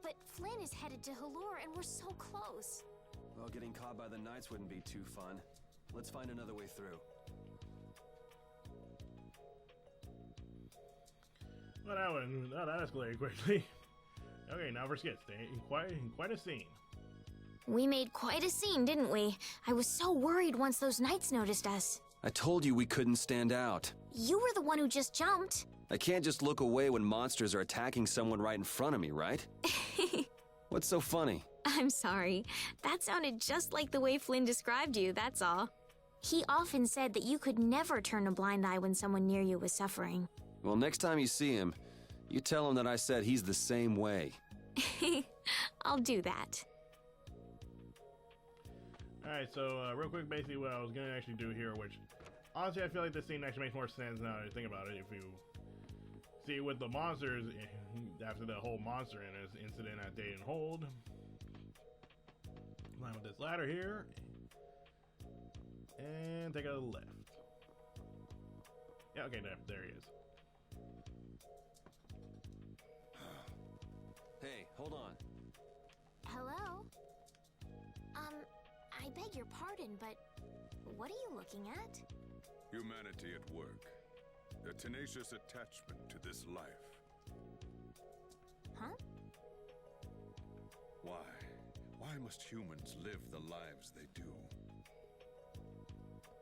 But Flynn is headed to Halure and we're so close. Well, getting caught by the Knights wouldn't be too fun. Let's find another way through. Well, that escalated quickly. Okay, now for skits. Quite a scene. We made quite a scene, didn't we? I was so worried once those knights noticed us. I told you we couldn't stand out. You were the one who just jumped. I can't just look away when monsters are attacking someone right in front of me, right? What's so funny? I'm sorry. That sounded just like the way Flynn described you, that's all. He often said that you could never turn a blind eye when someone near you was suffering. Well, next time you see him, you tell him that I said he's the same way. I'll do that. Alright, so real quick, basically what I was going to actually do here, which honestly I feel like this scene actually makes more sense now that I think about it. If you see with the monsters, after the whole monster incident at Deidon Hold, line with this ladder here, and take a left. Yeah, okay, there he is. Hey, hold on. Hello? I beg your pardon, but what are you looking at? Humanity at work. A tenacious attachment to this life. Huh? Why must humans live the lives they do?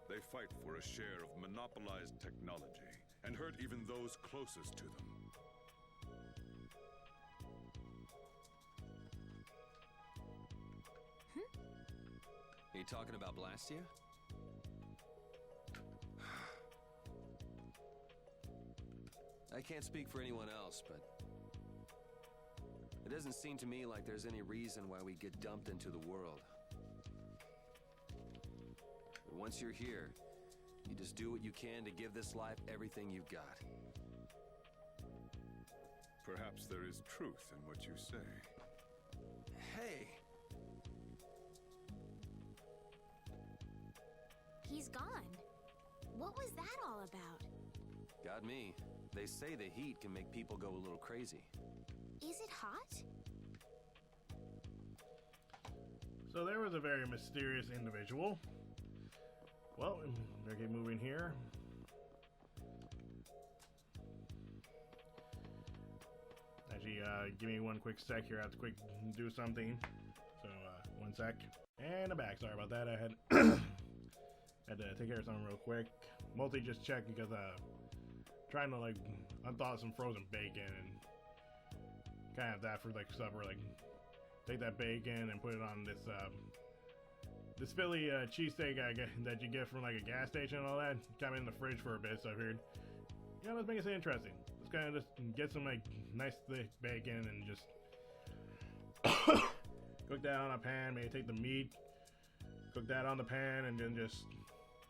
They fight for a share of monopolized technology and hurt even those closest to them. Are you talking about Blastia? I can't speak for anyone else, but it doesn't seem to me like there's any reason why we get dumped into the world. But once you're here, you just do what you can to give this life everything you've got. Perhaps there is truth in what you say. Hey! He's gone. What was that all about? Got me. They say the heat can make people go a little crazy. Is it hot? So there was a very mysterious individual. Well, they keep moving here. Actually, give me one quick sec here. I have to quick do something. So, one sec. And I'm back. Sorry about that. I had Had to take care of something real quick. Mostly just check because trying to like unthaw some frozen bacon and kind of have that for like supper. Like take that bacon and put it on this Philly cheesesteak that you get from like a gas station and all that. Kind of in the fridge for a bit, so I figured, yeah, let's make it interesting. Let's kind of just get some like nice thick bacon and just cook that on a pan. Maybe take the meat, cook that on the pan, and then just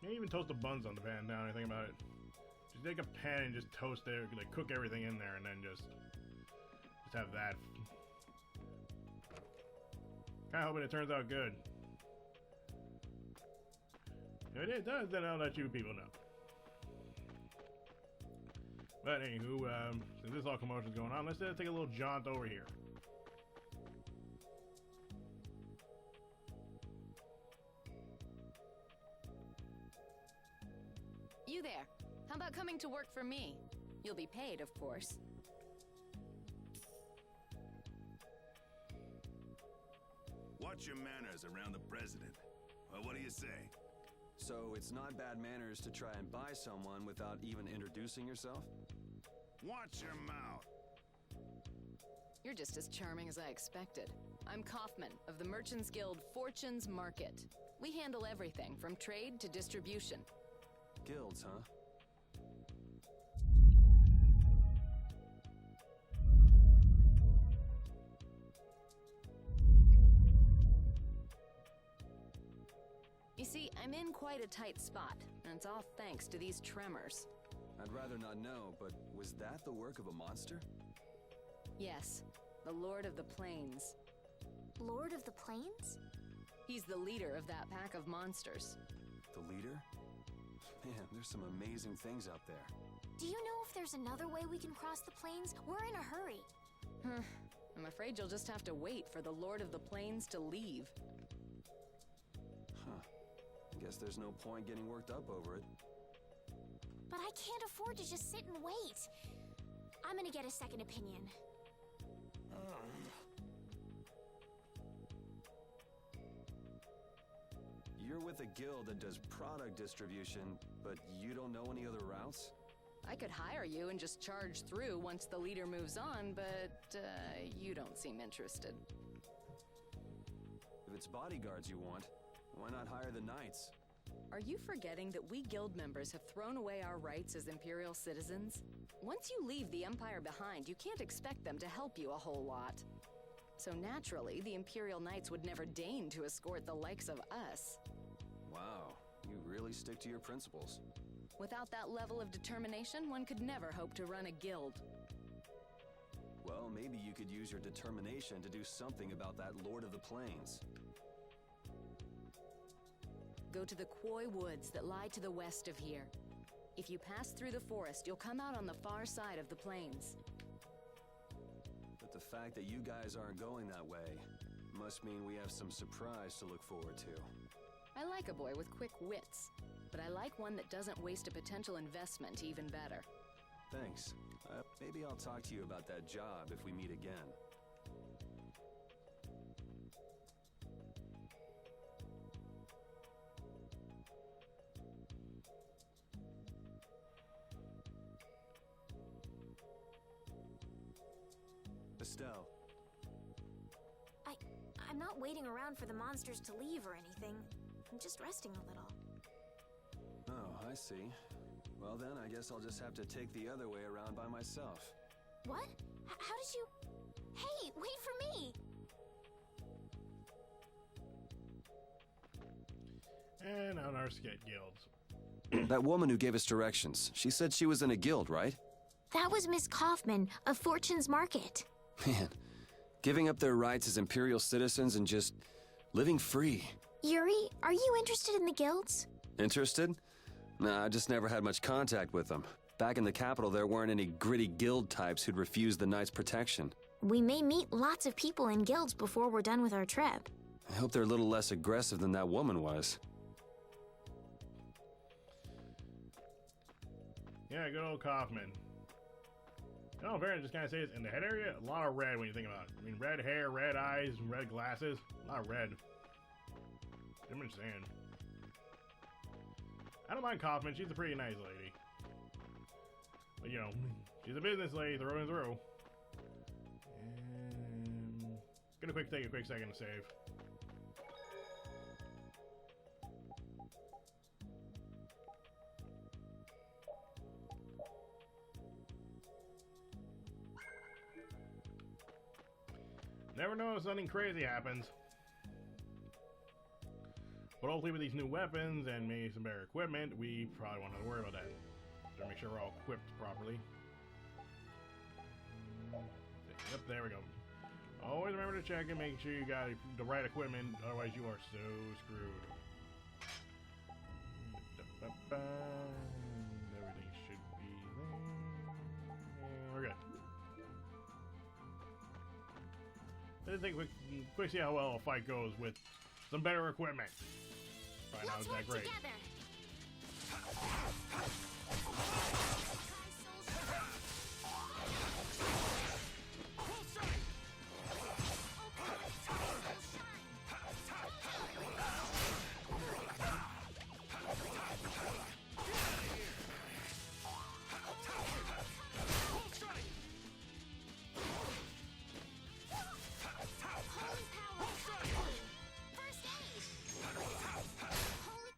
maybe even toast the buns on the pan. Now I think about it, just take a pan and just toast it, like cook everything in there, and then just have that. Kind of hoping it turns out good. If it does, then I'll let you people know. But anywho, since this all commotion's going on, let's take a little jaunt over here. You there. How about coming to work for me? You'll be paid, of course. Watch your manners around the president. Well, what do you say? So it's not bad manners to try and buy someone without even introducing yourself? Watch your mouth. You're just as charming as I expected. I'm Kaufman of the Merchants Guild Fortune's Market. We handle everything from trade to distribution. Guilds, huh? You see, I'm in quite a tight spot, and it's all thanks to these tremors. I'd rather not know, but was that the work of a monster? Yes, the Lord of the Plains. Lord of the Plains? He's the leader of that pack of monsters. The leader? Man, there's some amazing things out there. Do you know if there's another way we can cross the plains? We're in a hurry. I'm afraid you'll just have to wait for the Lord of the Plains to leave. Huh. Guess there's no point getting worked up over it. But I can't afford to just sit and wait. I'm gonna get a second opinion. You're with a guild that does product distribution, but you don't know any other routes? I could hire you and just charge through once the leader moves on, but you don't seem interested. If it's bodyguards you want, why not hire the knights? Are you forgetting that we guild members have thrown away our rights as Imperial citizens? Once you leave the Empire behind, you can't expect them to help you a whole lot. So naturally, the Imperial Knights would never deign to escort the likes of us. Wow, you really stick to your principles. Without that level of determination, one could never hope to run a guild. Well, maybe you could use your determination to do something about that Lord of the Plains. Go to the Koi Woods that lie to the west of here. If you pass through the forest, you'll come out on the far side of the plains. But the fact that you guys aren't going that way must mean we have some surprise to look forward to. I like a boy with quick wits, but I like one that doesn't waste a potential investment even better. Thanks. Maybe I'll talk to you about that job if we meet again. Estelle. I'm not waiting around for the monsters to leave or anything. I'm just resting a little. Oh, I see. Well then, I guess I'll just have to take the other way around by myself. What? How did you... Hey, wait for me! And on our skit guilds. That woman who gave us directions, she said she was in a guild, right? That was Miss Kaufman of Fortune's Market. Man, giving up their rights as Imperial citizens and just living free. Yuri, are you interested in the guilds? Interested? Nah, I just never had much contact with them. Back in the capital, there weren't any gritty guild types who'd refuse the Knights' protection. We may meet lots of people in guilds before we're done with our trip. I hope they're a little less aggressive than that woman was. Yeah, good old Kaufman. No, Baron just kind of says in the head area, a lot of red when you think about it. I mean, red hair, red eyes, red glasses, a lot of red. I'm just saying. don't mind Kaufman. She's a pretty nice lady. But, you know, she's a business lady through and through. And gonna take a quick second to save. Never know if something crazy happens. But hopefully with these new weapons and maybe some better equipment, we probably won't have to worry about that. Gotta make sure we're all equipped properly. Yep, there we go. Always remember to check and make sure you got the right equipment, otherwise you are so screwed. Everything should be there. We're good. Let's take a quick see how well a fight goes with some better equipment. Probably not that great. Together.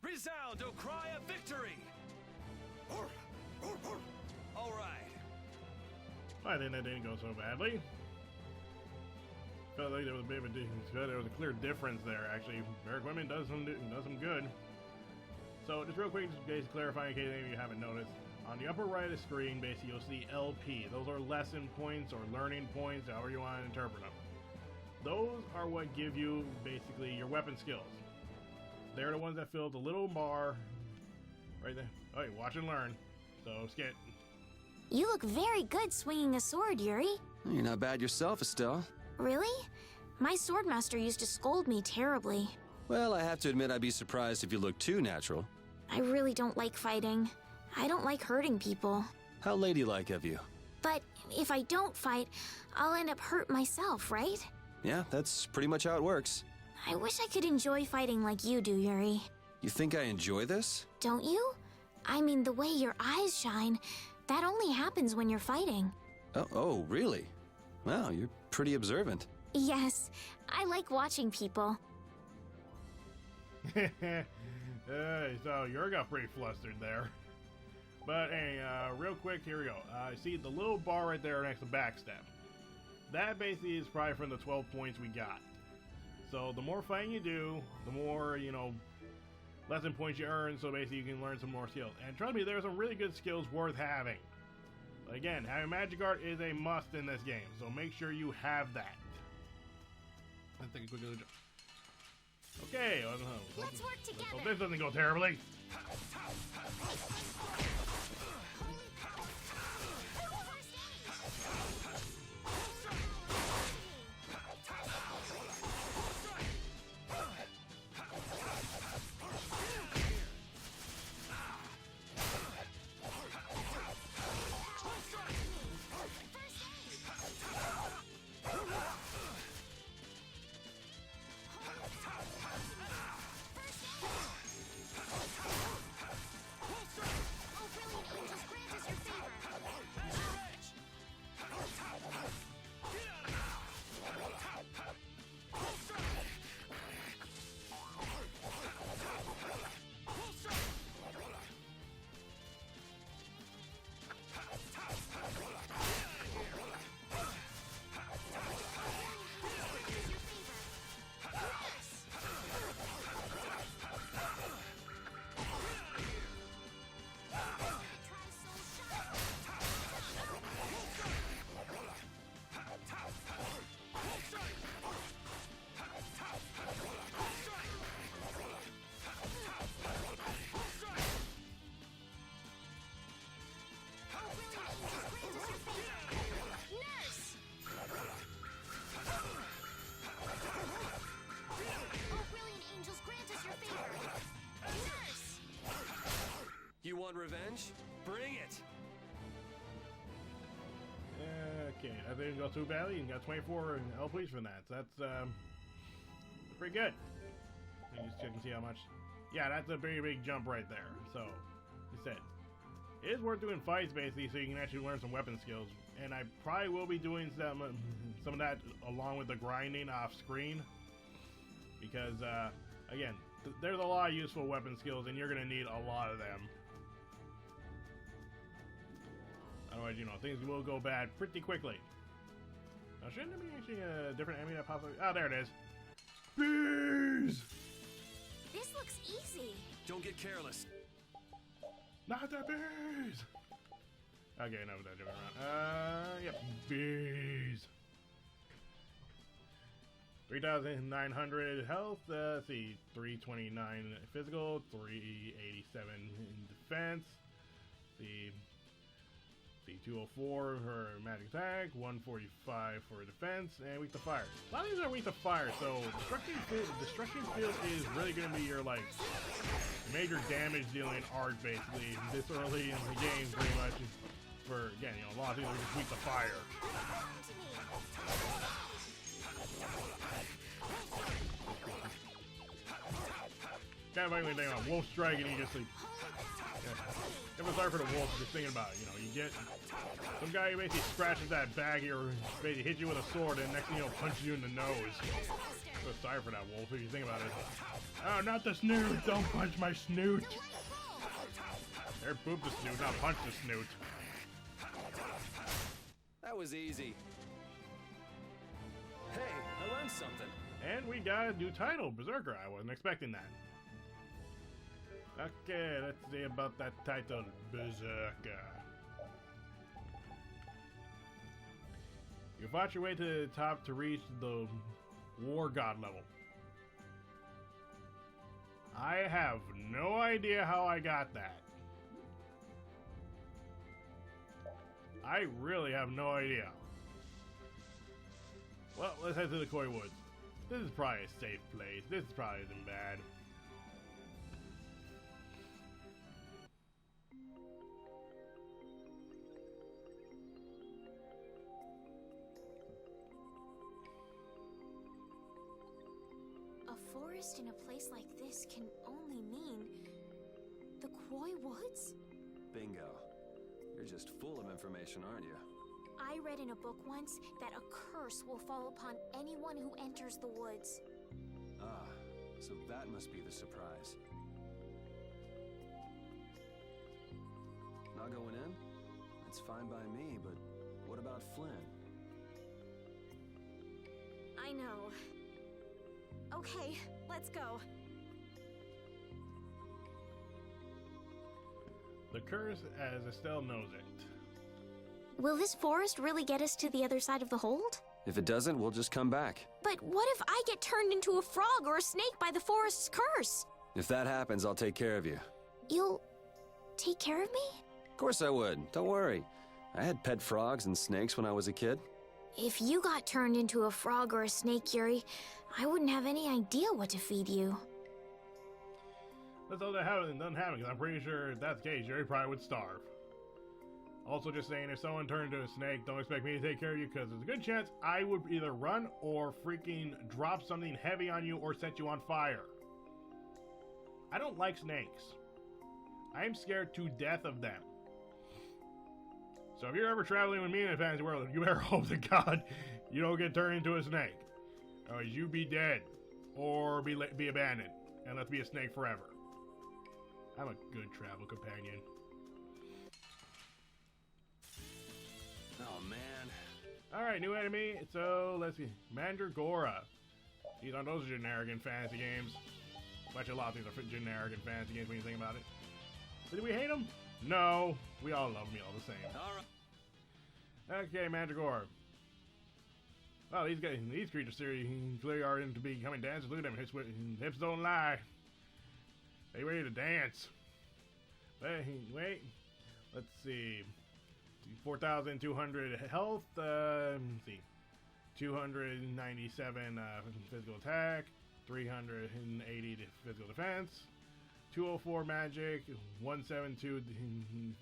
Resound, O cry of victory! All right. I think that didn't go so badly. Felt like there was a bit of a there was a clear difference there. Actually, better equipment does some good. So just real quick, just clarifying in case any of you haven't noticed, on the upper right of the screen, basically you'll see LP. Those are lesson points or learning points, however you want to interpret them. Those are what give you basically your weapon skills. They're the ones that fill the little bar right there. Oh, hey, watch and learn. So skip. You look very good swinging a sword, Yuri. You're not bad yourself, Estelle. Really? My swordmaster used to scold me terribly. Well, I have to admit I'd be surprised if you looked too natural. I really don't like fighting. I don't like hurting people. How ladylike of you. But if I don't fight, I'll end up hurt myself, right? Yeah, that's pretty much how it works. I wish I could enjoy fighting like you do, Yuri. You think I enjoy this? Don't you? I mean, the way your eyes shine, that only happens when you're fighting. Oh, really? Wow, you're pretty observant. Yes, I like watching people. So you got pretty flustered there. But hey, real quick, here we go. See the little bar right there next to backstab. That basically is probably from the 12 points we got. So the more fighting you do, the more, you know, lesson points you earn, so basically you can learn some more skills. And trust me, there's some really good skills worth having. But again, having Magic Art is a must in this game, so make sure you have that. Let's take a quick look. Okay, Let's work together. Hope this doesn't go terribly. You want revenge? Bring it! Okay, I didn't go too badly. You got 24 LPs from that. So that's pretty good. Let me just check and see how much Yeah, that's a very big jump right there. So, like I said, it is worth doing fights basically, so you can actually learn some weapon skills. And I probably will be doing some of that along with the grinding off screen, because again, there's a lot of useful weapon skills, and you're gonna need a lot of them. Otherwise, you know, things will go bad pretty quickly. Now, shouldn't there be actually a different enemy that pops up? Oh, there it is. Bees! This looks easy. Don't get careless. Not the bees! Okay, no, that's jumping around. Yep, bees. 3,900 health. Let's see, 329 physical, 387 in defense. The 204 her magic attack, 145 for defense, and weak to fire. A lot of these are weak to fire, so destruction field is really going to be your like major damage dealing arc basically this early in the game, pretty much. For again, you know, a lot of these are just weak to fire. Kind of ugly thing on Wolf Strike, and he just like. Yeah. I'm sorry for the wolf, just thinking about it. You know, you get some guy who basically scratches that bag here, basically hits you with a sword, and next thing you know, punches you in the nose. So sorry for that wolf if you think about it. Oh, not the snoot! Don't punch my snoot! There, poop the snoot, not punch the snoot. That was easy. Hey, I learned something. And we got a new title, Berserker. I wasn't expecting that. Okay, let's see about that title, Berserker. You fought your way to the top to reach the War God level. I have no idea how I got that. I really have no idea. Well, let's head to the Koi Woods. This is probably a safe place. This probably isn't bad. A forest in a place like this can only mean the Koi Woods? Bingo. You're just full of information, aren't you? I read in a book once that a curse will fall upon anyone who enters the woods. Ah, so that must be the surprise. Not going in? That's fine by me, but what about Flynn? I know. Okay, let's go. The curse as Estelle knows it. Will this forest really get us to the other side of the hold? If it doesn't, we'll just come back. But what if I get turned into a frog or a snake by the forest's curse? If that happens, I'll take care of you. You'll take care of me? Of course I would. Don't worry. I had pet frogs and snakes when I was a kid. If you got turned into a frog or a snake, Yuri, I wouldn't have any idea what to feed you. Let's hope that doesn't happen, because I'm pretty sure if that's the case, Yuri probably would starve. Also, just saying, if someone turned into a snake, don't expect me to take care of you, because there's a good chance I would either run or freaking drop something heavy on you or set you on fire. I don't like snakes. I am scared to death of them. So if you're ever traveling with me in the fantasy world, you better hope to God you don't get turned into a snake. Or you be dead. Or be abandoned. And let's be a snake forever. I'm a good travel companion. Oh, man. Alright, new enemy. So, let's see. Mandragora. These aren't those generic in fantasy games. Actually, a lot of things are generic in fantasy games when you think about it. But do we hate them? No. We all love me all the same. Alright. Okay, Mandragora. Well, these creatures clearly are into becoming dancers. Look at them. Hips don't lie. They ready to dance. Wait. Let's see. 4,200 health. Let's see. 297 physical attack. 380 physical defense. 204 magic. 172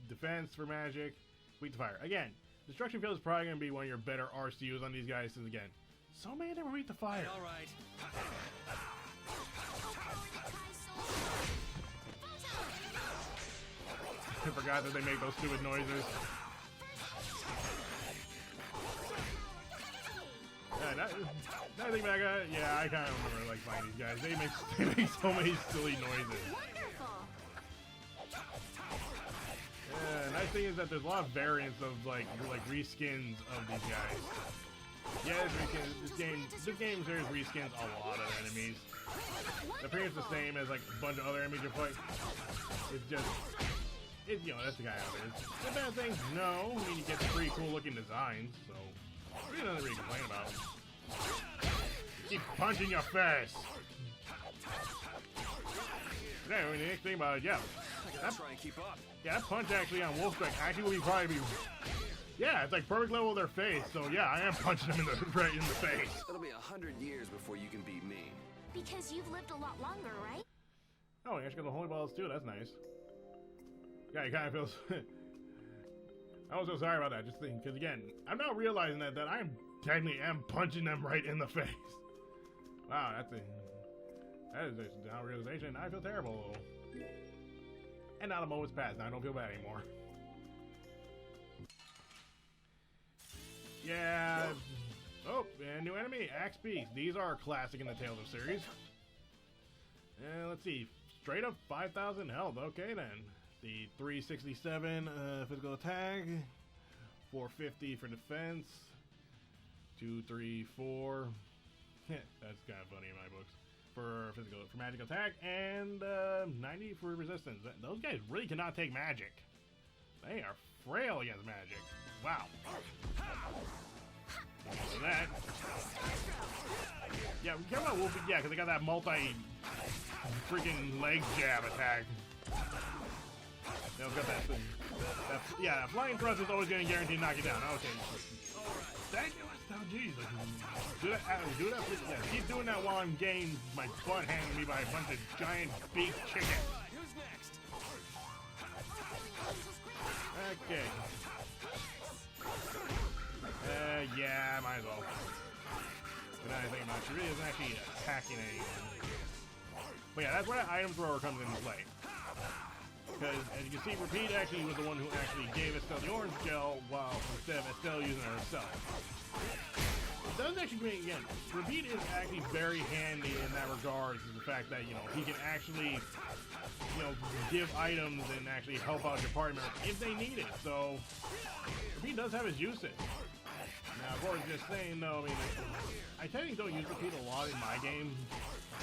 defense for magic. Weak to fire. Again, destruction field is probably going to be one of your better R's to use on these guys. Since again, so many of them are weak to fire. All right. I forgot that they make those stupid noises. Yeah, I think back at it, yeah, I kind of remember like fighting these guys. They make so many silly noises. Nice thing is that there's a lot of variants of like reskins of these guys. Yeah, this game there's reskins a lot of enemies. They're pretty much the same as like a bunch of other enemies you fight. It's just, you know, that's the guy out there. It's the bad thing, no. I mean, you get pretty cool looking designs, so there's nothing really to complain about. Keep punching your face. Anyway, the next thing about it, yeah. I gotta try and keep up. Yeah, that punch actually on Wolfspeck actually will probably be. Yeah, it's like perfect level of their face. So yeah, I am punching them right in the face. It'll be 100 years before you can beat me. Because you've lived a lot longer, right? Oh, you actually got the holy balls too. That's nice. Yeah, it kind of feels. I was so sorry about that. Just thinking, because again, I'm now realizing that I am technically punching them right in the face. Wow, that is now a realization. I feel terrible. And now the moment's passed. Now I don't feel bad anymore. Yeah. Oh, and new enemy, Axe Beast. These are classic in the Tales of series. And let's see, straight up 5,000 health. Okay then. The 367 physical attack, 450 for defense, 2, 3, 4. That's kind of funny in my books. For magic attack, and 90 for resistance. Those guys really cannot take magic. They are frail against magic. Wow. So that. Yeah, we care about Wolfie. Yeah, because they got that freaking leg jab attack. They've got that thing. Yeah, flying thrust is always going to guarantee to knock you down. Okay. Thank you. Oh, jeez. Do that, please. Yeah, keep doing that while I'm getting my butt handed to me by a bunch of giant beak chickens. Who's next? Okay. Yeah, might as well. But now I think about it, she really isn't actually attacking anyone. But yeah, that's where that item thrower comes into play. Because, as you can see, Repeat actually was the one who actually gave Estelle the orange gel, while instead of Estelle using it herself. It does actually mean, again, Repeat is actually very handy in that regard, to the fact that, you know, he can actually, you know, give items and actually help out your party members if they need it. So, Repeat does have his uses. Now, of course, just saying, though, I mean, I technically don't use Repeat a lot in my game,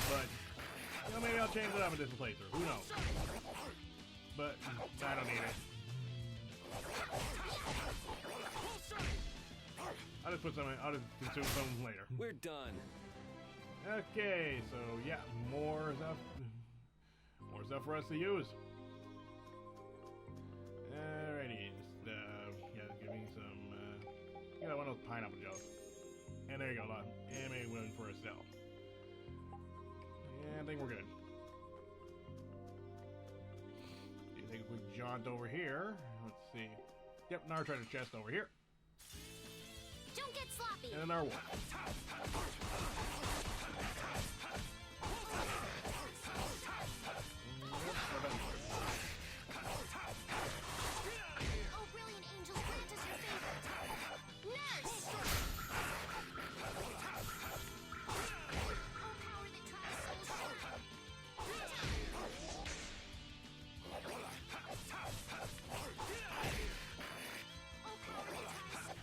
but, you know, maybe I'll change it up in this playthrough. Who knows? But I don't need it. I'll just put some. I'll just consume some later. We're done. Okay, so yeah, more stuff for us to use. Alrighty, just yeah, give me some. Yeah, one of those pineapple gels. And there you go, anime win for a cell. Yeah, I think we're good. Take a quick jaunt over here. Let's see. Yep, now our treasure chest over here. Don't get sloppy. And then our one. Oh, brilliant angels, grant us your favor. Nurse! Oh, power that tries souls shine.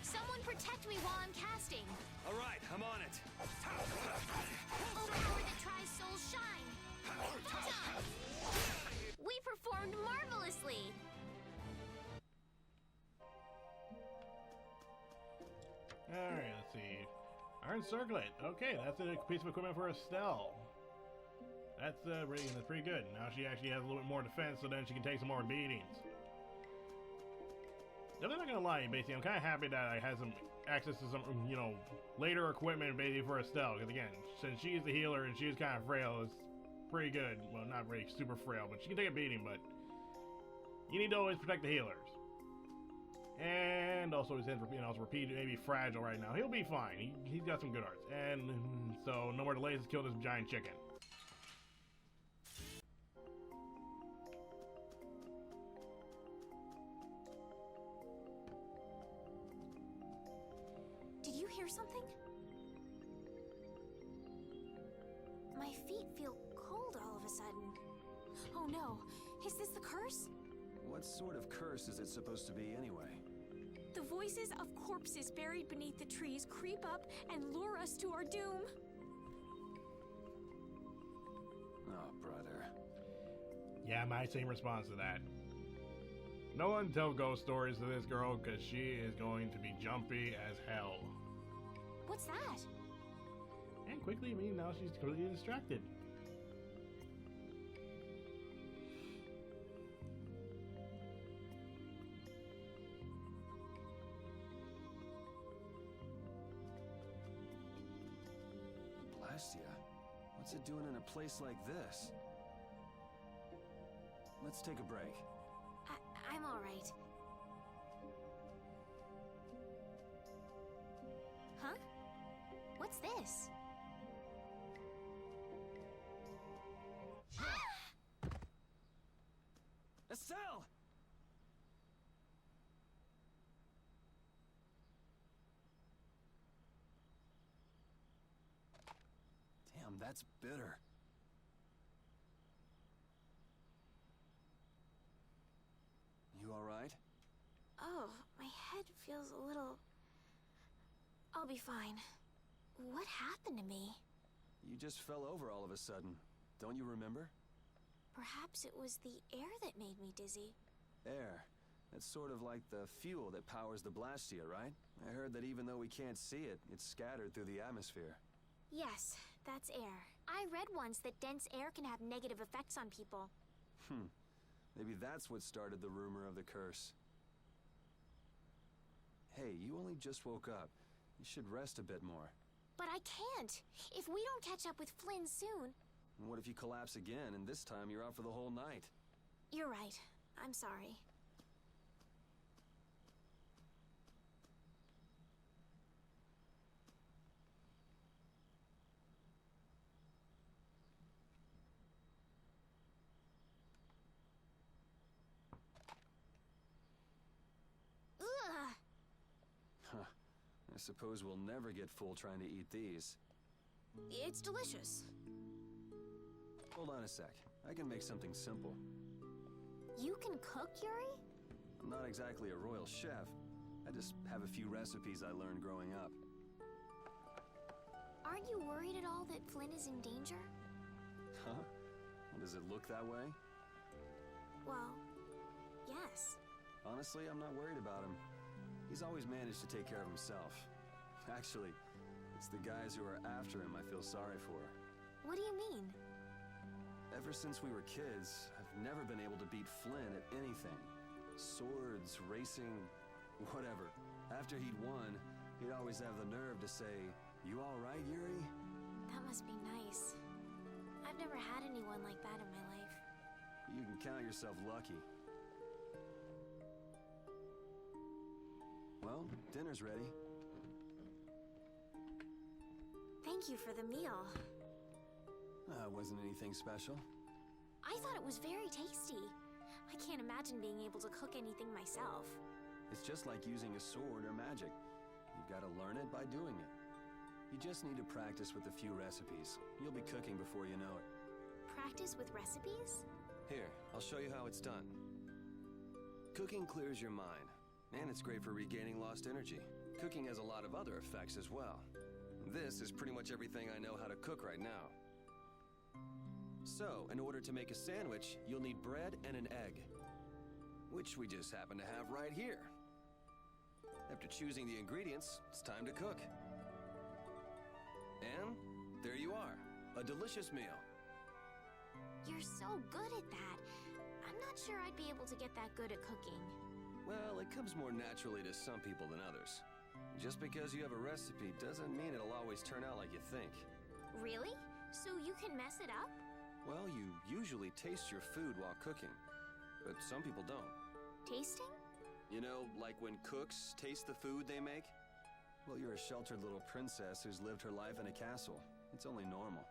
Someone protect me while I'm casting. All right, I'm on it. Oh, power that tries souls shine. We performed marvelously. Alright, let's see. Iron Circlet. Okay, that's a piece of equipment for Estelle. That's pretty good. Now she actually has a little bit more defense, so then she can take some more beatings. I'm not gonna lie, basically, I'm kind of happy that I had some access to some, you know, later equipment, basically, for Estelle. Because again, since she's the healer and she's kind of frail, it's pretty good. Well, not really super frail, but she can take a beating. But you need to always protect the healers. And also, his Repeat may be fragile right now. He'll be fine. He's got some good arts. And so, no more delays. Let's kill this giant chicken. hear something? My feet feel cold all of a sudden. Oh no, is this the curse? What sort of curse is it supposed to be anyway? The voices of corpses buried beneath the trees creep up and lure us to our doom. Oh, brother. Yeah, my same response to that. No one tell ghost stories to this girl, because she is going to be jumpy as hell. What's that? And quickly, now she's completely distracted. Blastia? What's it doing in a place like this? Let's take a break. I'm all right. Huh? What's this? Estelle! Damn, that's bitter. You all right? Oh, my head feels a little... I'll be fine. What happened to me? You just fell over all of a sudden. Don't you remember? Perhaps it was the air that made me dizzy. Air. That's sort of like the fuel that powers the Blastia, right? I heard that even though we can't see it, it's scattered through the atmosphere. Yes, that's air. I read once that dense air can have negative effects on people. Maybe that's what started the rumor of the curse. Hey, you only just woke up. You should rest a bit more. But I can't! If we don't catch up with Flynn soon... And what if you collapse again, and this time you're out for the whole night? You're right. I'm sorry. Ugh! Huh. I suppose we'll never get full trying to eat these. It's delicious. Hold on a sec. I can make something simple. You can cook, Yuri? I'm not exactly a royal chef. I just have a few recipes I learned growing up. Aren't you worried at all that Flynn is in danger? Huh? Does it look that way? Well, yes. Honestly, I'm not worried about him. He's always managed to take care of himself. Actually, it's the guys who are after him I feel sorry for. What do you mean? Ever since we were kids, I've never been able to beat Flynn at anything. Swords, racing, whatever. After he'd won, he'd always have the nerve to say, "You all right, Yuri?" That must be nice. I've never had anyone like that in my life. You can count yourself lucky. Well, dinner's ready. Thank you for the meal. Wasn't anything special. I thought it was very tasty. I can't imagine being able to cook anything myself. It's just like using a sword or magic. You've got to learn it by doing it. You just need to practice with a few recipes. You'll be cooking before you know it. Practice with recipes? Here, I'll show you how it's done. Cooking clears your mind, and it's great for regaining lost energy. Cooking has a lot of other effects as well. This is pretty much everything I know how to cook right now. So, in order to make a sandwich, you'll need bread and an egg, which we just happen to have right here. After choosing the ingredients, it's time to cook. And there you are, a delicious meal. You're so good at that. I'm not sure I'd be able to get that good at cooking. Well, it comes more naturally to some people than others. Just because you have a recipe doesn't mean it'll always turn out like you think. Really? So you can mess it up? Well, you usually taste your food while cooking, but some people don't. Tasting? You know, like when cooks taste the food they make? Well, you're a sheltered little princess who's lived her life in a castle. It's only normal.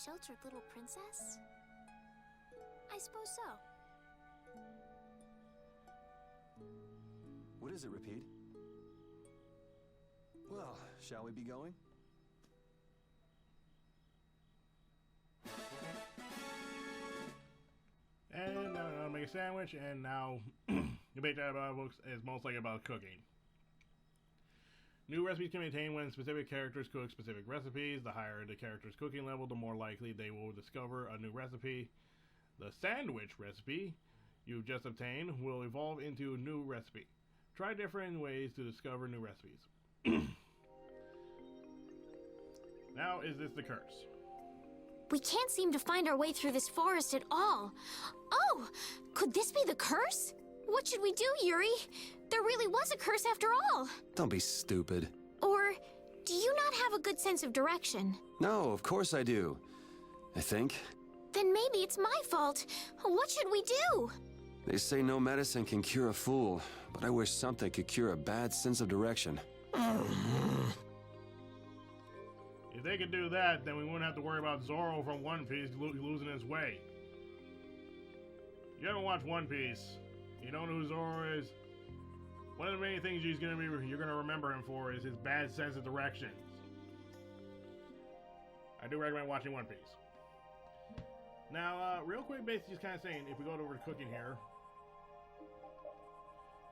Sheltered little princess? I suppose so. What is it, Repeat? Well, shall we be going? And now I'll make a sandwich, and now the big chat about books is mostly about cooking. New recipes can be maintained when specific characters cook specific recipes. The higher the character's cooking level, the more likely they will discover a new recipe. The sandwich recipe you've just obtained will evolve into a new recipe. Try different ways to discover new recipes. Now, is this the curse? We can't seem to find our way through this forest at all. Oh, could this be the curse? What should we do, Yuri? There really was a curse after all. Don't be stupid. Or do you not have a good sense of direction? No, of course I do. I think. Then maybe it's my fault. What should we do? They say no medicine can cure a fool, but I wish something could cure a bad sense of direction. If they could do that, then we wouldn't have to worry about Zoro from One Piece losing his way. You haven't watched One Piece. You don't know who Zoro is. One of the main things you're gonna remember him for is his bad sense of directions. I do recommend watching One Piece. Now, real quick, basically just kind of saying, if we go over to cooking here.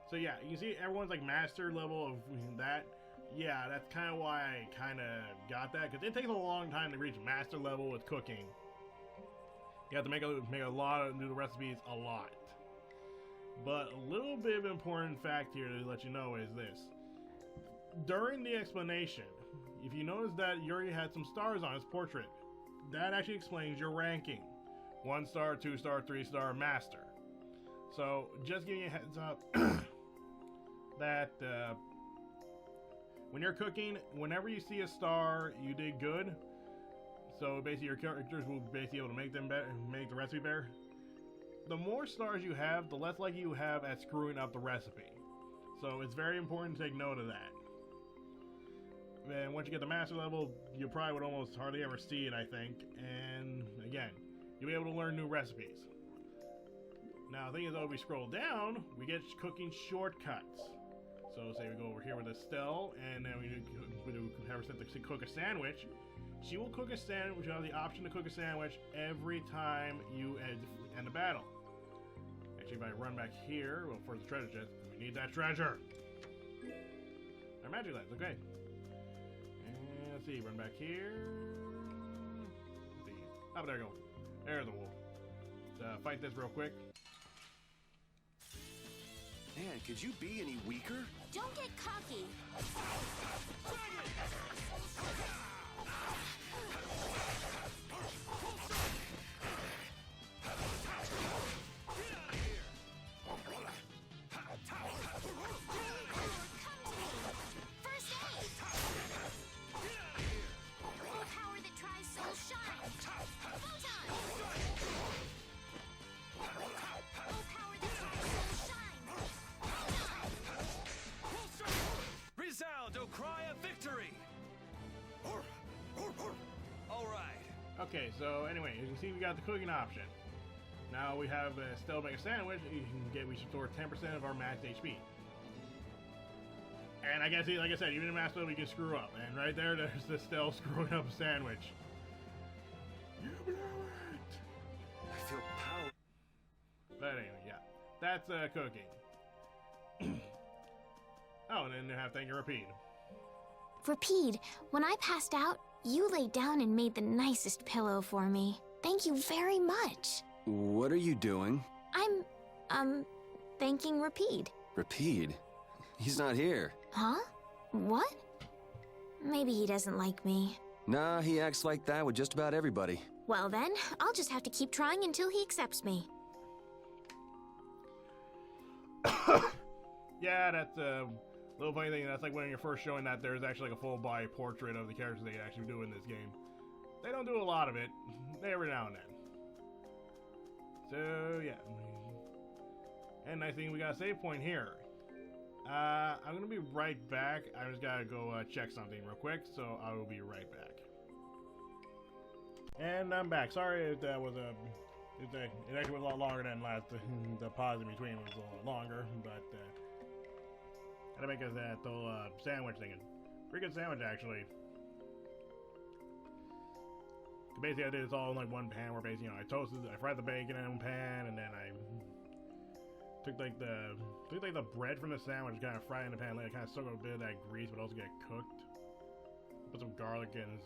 So yeah, you can see everyone's like master level of that. Yeah, that's kind of why I kind of got that, because it takes a long time to reach master level with cooking. You have to make a lot of new recipes, a lot. But a little bit of an important fact here to let you know is this. During the explanation, if you notice that Yuri had some stars on his portrait, that actually explains your ranking. 1 star, 2 star, 3 star, master. So, just giving you a heads up that when you're cooking, whenever you see a star, you did good. So basically your characters will basically be able to make them better, make the recipe better. The more stars you have, the less likely you have at screwing up the recipe. So it's very important to take note of that. And once you get the master level, you probably would almost hardly ever see it, I think. And again, you'll be able to learn new recipes. Now, the thing is, though, if we scroll down, we get cooking shortcuts. So say we go over here with Estelle, and then we have her set to cook a sandwich. She will cook a sandwich. You have the option to cook a sandwich every time you end a battle. Actually, if I run back here, well, for the treasure chest, we need that treasure. Our magic lens, okay. And let's see, run back here. Let's see. Oh, there you go. There's the wolf. Let's fight this real quick. Man, could you be any weaker? Don't get cocky. Okay, so anyway, as you can see, we got the cooking option. Now we have Estelle make a sandwich. We should store 10% of our max HP. And I guess, like I said, even in master level, we can screw up. And right there, there's Estelle screwing up a sandwich. You blew it. I feel power. But anyway, yeah, that's cooking. Oh, and then you have thank you, Rapide. Rapide, when I passed out, you laid down and made the nicest pillow for me. Thank you very much. What are you doing? I'm thanking Rapide. Rapide? He's not here. Huh? What? Maybe he doesn't like me. Nah, he acts like that with just about everybody. Well then, I'll just have to keep trying until he accepts me. Yeah, that's a little funny thing. That's like when you're first showing that there's actually like a full body portrait of the characters they actually do in this game. They don't do a lot of it, every now and then. So yeah, and nice thing we got a save point here. I'm gonna be right back. I just gotta go check something real quick, so I will be right back. And I'm back. Sorry if that was it actually was a lot longer than last. The pause in between was a lot longer, but I had to make that whole sandwich thing. Pretty good sandwich, actually. Basically, I did this all in like one pan. Where basically, I fried the bacon in one pan, and then I took like the bread from the sandwich, kind of fried in the pan, like kind of soak up a bit of that grease, but also get cooked. Put some garlic and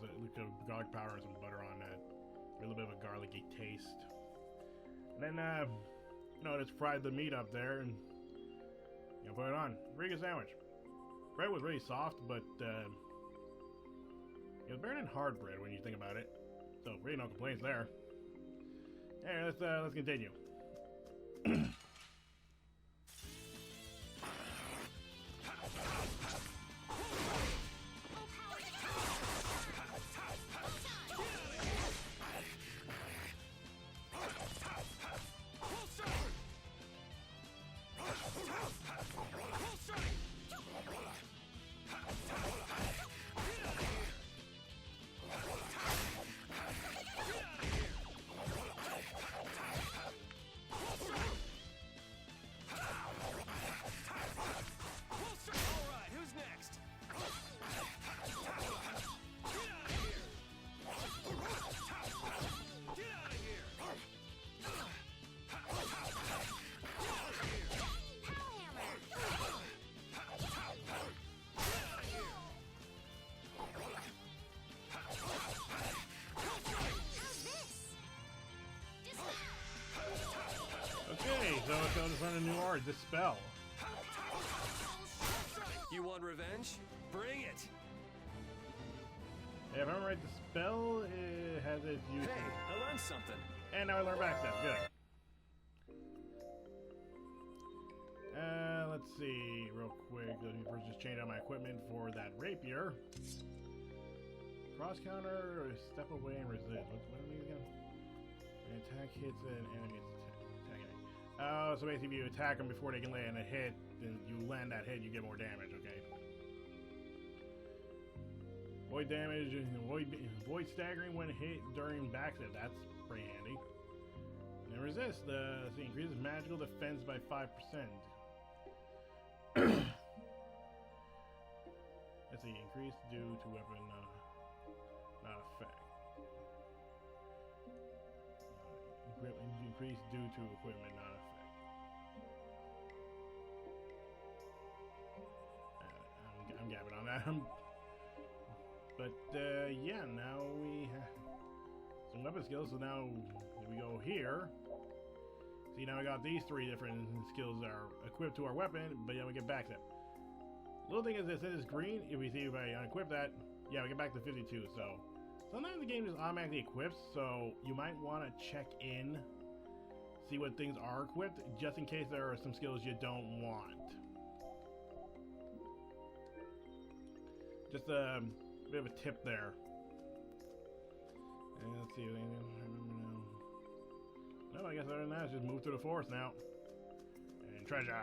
garlic powder and some butter on that. A little bit of a garlicky taste. And then, just fried the meat up there and put it on. Pretty good sandwich. Bread was really soft, but it was better than hard bread when you think about it. So really no complaints there. Hey, let's continue. So it's going to find a new art, Dispel. You want revenge? Bring it! Yeah, if I remember right, Dispel has its uses. Hey, I learned something. And now I learned backstab. Good. Let's see, real quick. Let me first just change out my equipment for that rapier. Cross counter, or step away and resist. What are these again? An attack hits an enemy. Oh, so basically if you attack them before they can land a hit, then you land that hit, you get more damage, okay? Void damage, void staggering when hit during backstab, that's pretty handy. And resist, see, increases magical defense by 5%. Let's see, increase due to weapon, not effect. Increase due to equipment, not effect. I'm gabbing on that. But yeah, now we have some weapon skills. So now we go here. See, now we got these three different skills that are equipped to our weapon, but yeah, we get back that. Little thing is, this is green. If I unequip that, yeah, we get back to 52. So sometimes the game just automatically equips, so you might want to check in, see what things are equipped, just in case there are some skills you don't want. Just a bit of a tip there. And let's see, I remember now. No, I guess other than that, it's just move through the forest now. And treasure.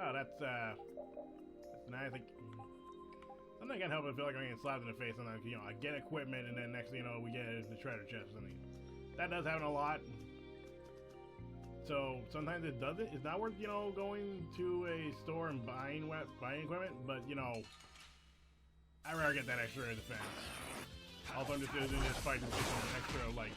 Oh, that's nice. Sometimes I can't help but feel like I'm getting slapped in the face. Sometimes, I get equipment, and then next thing you know, we get the treasure chest. I mean, that does happen a lot. So sometimes it does it. It's not worth, going to a store and buying equipment, but I'd rather get that extra defense. Also, I'm just doing this fight to get some extra, equipment.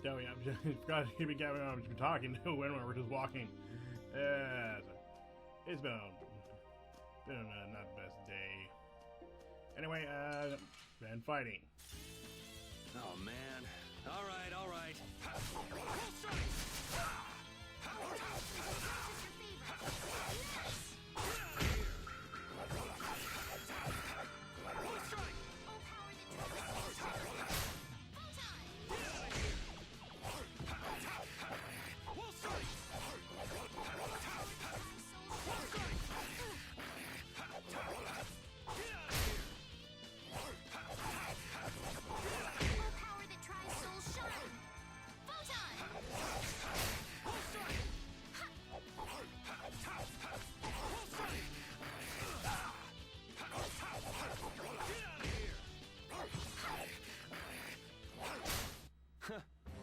Oh yeah, I forgot to keep it going. I've been talking to when we're just walking. It's been not the best day. Anyway, been fighting. Oh man. All right, all right.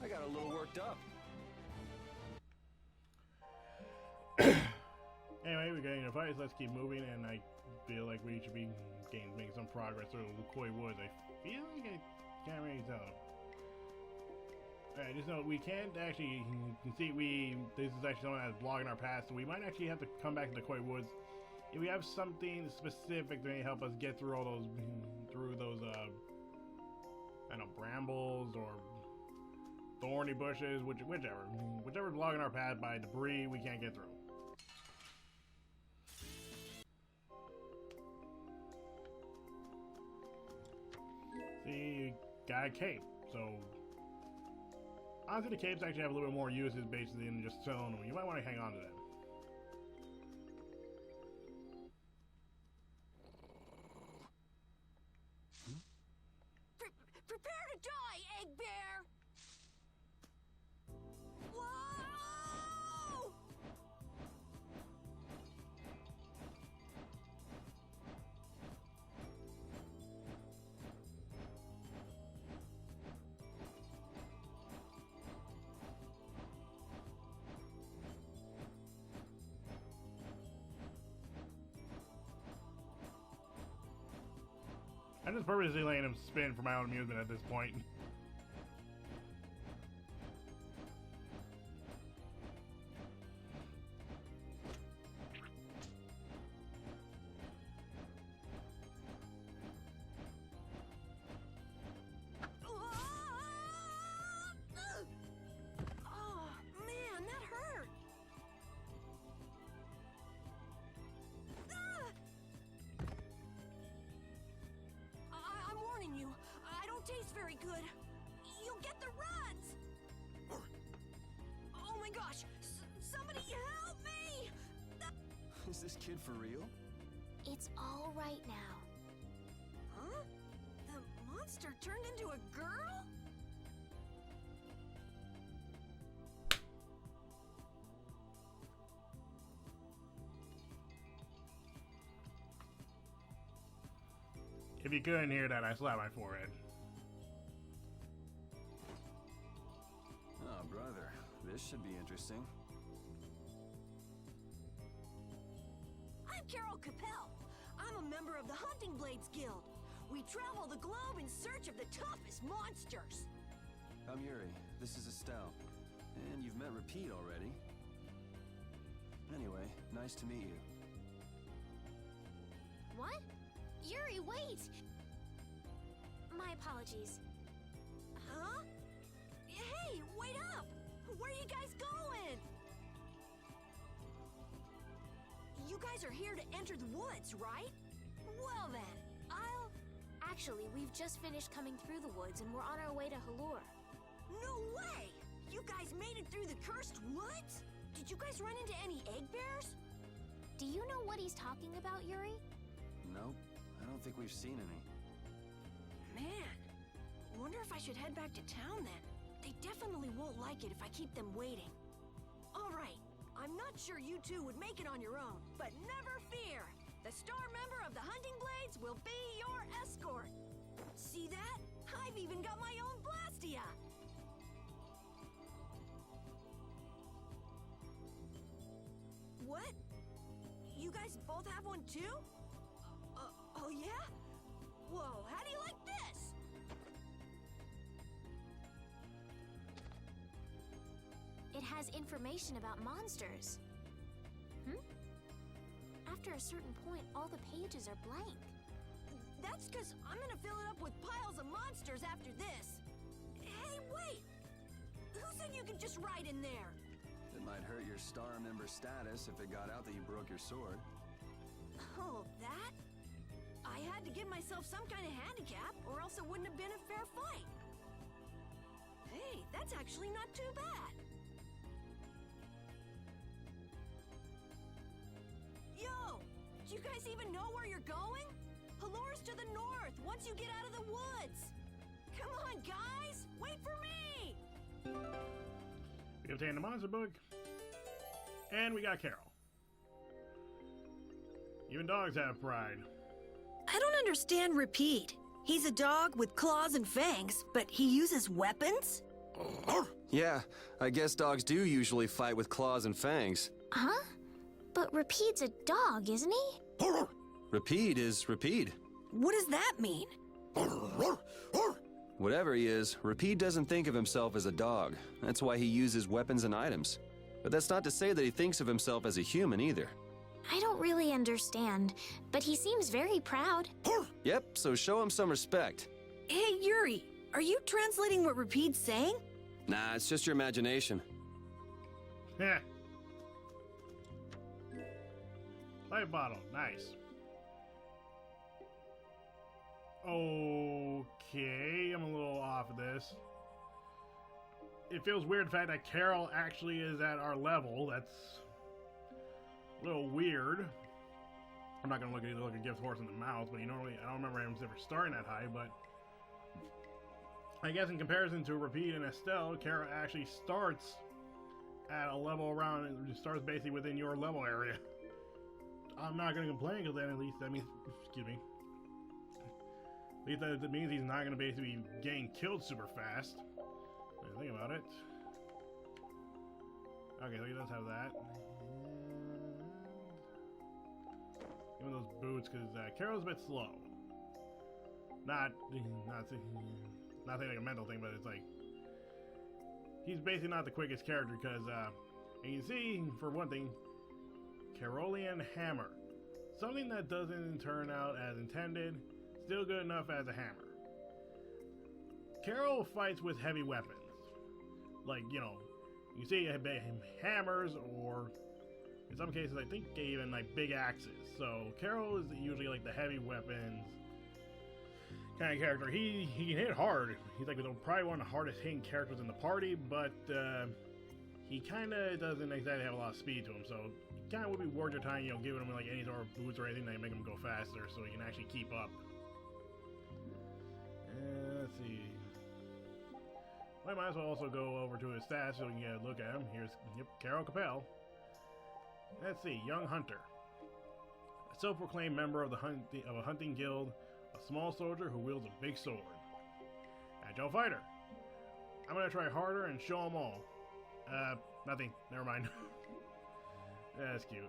I got a little worked up. Anyway, we're getting a fight, so let's keep moving, and I feel like we should be making some progress through Koi Woods. I feel like I can't really tell. Alright, just know we can't actually, you can see this is actually someone that's blocking our path, so we might actually have to come back to the Koi Woods. If we have something specific that may help us get through all those, I don't know, brambles or thorny bushes, whichever's blocking our path by debris we can't get through. See, you got a cape, so honestly the capes actually have a little bit more uses basically than just selling them. You might want to hang on to them. Prepare to die, Egg Bear! Whoa! I'm just purposely letting him spin for my own amusement at this point. Oh, man, that hurt. I'm warning you, I don't taste very good. You'll get the runs. Oh my gosh, somebody help me! Is this kid for real? It's all right now. Huh? The monster turned into a girl? If you couldn't hear that, I slapped my forehead. Oh, brother. This should be interesting. I'm Carol Capel. I'm a member of the Hunting Blades Guild. We travel the globe in search of the toughest monsters. I'm Yuri. This is Estelle. And you've met Repeat already. Anyway, nice to meet you. What? Yuri, wait! My apologies. Huh? Hey, wait up! Where are you guys going? You guys are here to enter the woods, right? Well then, Actually, we've just finished coming through the woods and we're on our way to Halur. No way! You guys made it through the cursed woods? Did you guys run into any egg bears? Do you know what he's talking about, Yuri? Nope. I don't think we've seen any. Man, wonder if I should head back to town then. They definitely won't like it if I keep them waiting. All right, I'm not sure you two would make it on your own, but never fear. The star member of the Hunting Blades will be your escort. See that? I've even got my own Blastia. What? You guys both have one too? Oh yeah? Whoa, how do you like this? has information about monsters. After a certain point, all the pages are blank. That's because I'm gonna fill it up with piles of monsters after this. Hey, wait! Who said you could just write in there? It might hurt your star member status if it got out that you broke your sword. Oh, that? I had to give myself some kind of handicap, or else it wouldn't have been a fair fight. Hey, that's actually not too bad. Yo! Do you guys even know where you're going? Halore's to the north, once you get out of the woods. Come on, guys! Wait for me! We obtained the monster book. And we got Carol. Even dogs have pride. I don't understand Repeat. He's a dog with claws and fangs, but he uses weapons? Yeah, I guess dogs do usually fight with claws and fangs. Huh? But Repeat's a dog, isn't he? Repeat is Repeat. What does that mean? Whatever he is, Repeat doesn't think of himself as a dog. That's why he uses weapons and items. But that's not to say that he thinks of himself as a human either. I don't really understand, but he seems very proud. Yep, so show him some respect. Hey, Yuri, are you translating what Repeat's saying? Nah, it's just your imagination. Heh. Light bottle, nice. Okay, I'm a little off of this. It feels weird the fact that Carol actually is at our level. That's a little weird. I'm not gonna look a gift horse in the mouth, but normally I don't remember him ever starting that high. But I guess in comparison to Repeat and Estelle, Carol actually starts at a level around. It starts basically within your level area. I'm not gonna complain because then at least that means, excuse me. At least that means he's not gonna basically be getting killed super fast. Think about it. Okay, so he does have that. Give him those boots because Carol's a bit slow. Not saying like a mental thing, but it's like he's basically not the quickest character because you can see for one thing, Carolian hammer, something that doesn't turn out as intended, still good enough as a hammer. Carol fights with heavy weapons. Like, you know, you see hammers, or in some cases, I think even like big axes. So Carol is usually like the heavy weapons kind of character. He can hit hard. He's like probably one of the hardest hitting characters in the party, but he kind of doesn't exactly have a lot of speed to him. So it kind of would be worth your time, you know, giving him like any sort of boots or anything that make him go faster, so he can actually keep up. Let's see. I might as well also go over to his stats so we can get a look at him. Here's, yep, Carol Capel. Let's see, Young Hunter. A self-proclaimed member of a hunting guild, a small soldier who wields a big sword. Agile fighter. I'm gonna try harder and show them all. Nothing. Never mind. That's cute.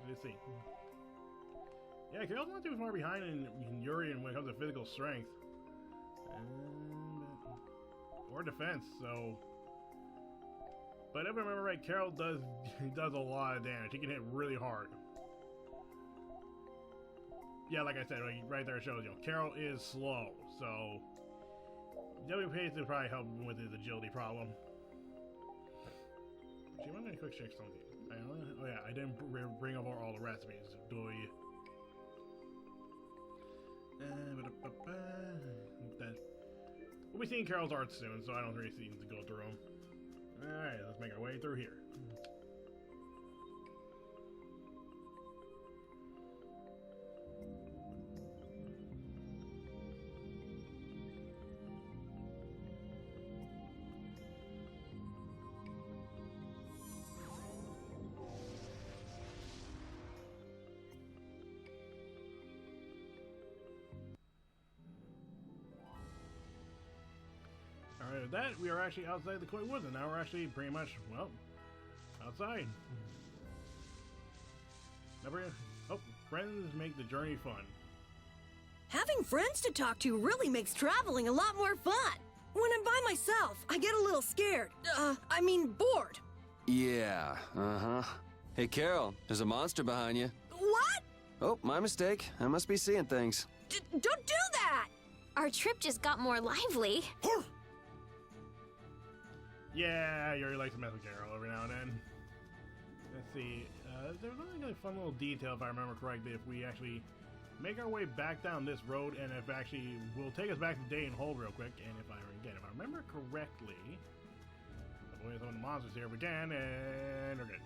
Let's see. Yeah, Carol's not too far behind in Yuri when it comes to physical strength. Or defense, so. But if I remember right, Carol does a lot of damage. He can hit really hard. Yeah, like I said, right there it shows you. Carol is slow, so WPS will probably help him with his agility problem. Actually, I'm gonna quick check something. Oh yeah, I didn't bring over all the recipes. Do you? We'll be seeing Carol's art soon, so I don't really need to go through them. Alright, let's make our way through here. Alright, with that, we are actually outside the Koi Woods, and now we're actually pretty much, well, outside. Friends make the journey fun. Having friends to talk to really makes traveling a lot more fun. When I'm by myself, I get a little scared. I mean bored. Yeah, uh-huh. Hey, Carol, there's a monster behind you. What? Oh, my mistake. I must be seeing things. Don't do that! Our trip just got more lively. Yeah, Yuri likes to mess with Carol every now and then. Let's see. There's a really fun little detail, if I remember correctly, if we actually make our way back down this road, and if actually will take us back to Deidon Hold real quick. And if I remember correctly, avoid some of the monsters here if we can, and we're good.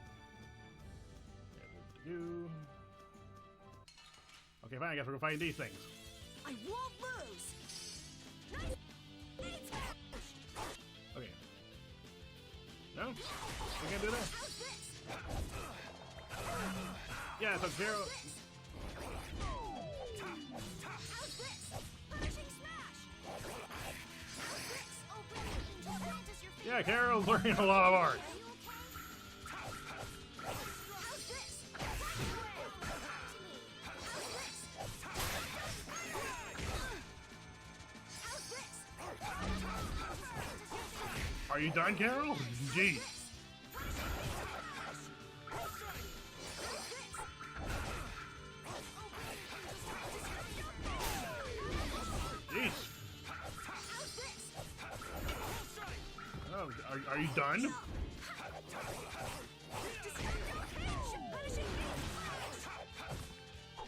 Okay, fine. I guess we're gonna fight these things. I won't lose. Okay. No, we can't do that. Yeah, so Carol. Yeah, Carol's learning a lot of art. Are you done, Carol? Jeez. Jeez. Oh, are you done?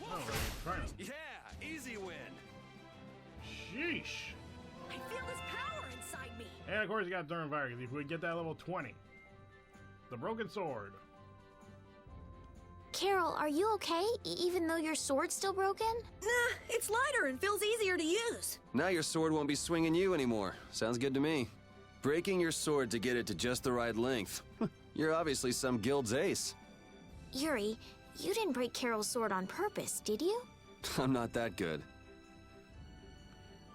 Oh, trying to. Yeah, easy win. Sheesh. I feel this power inside me. And of course you got Durham Fire, because if we get that level 20. The Broken Sword. Carol, are you okay? Even though your sword's still broken? Nah, it's lighter and feels easier to use. Now your sword won't be swinging you anymore. Sounds good to me. Breaking your sword to get it to just the right length. You're obviously some guild's ace. Yuri, you didn't break Carol's sword on purpose, did you? I'm not that good.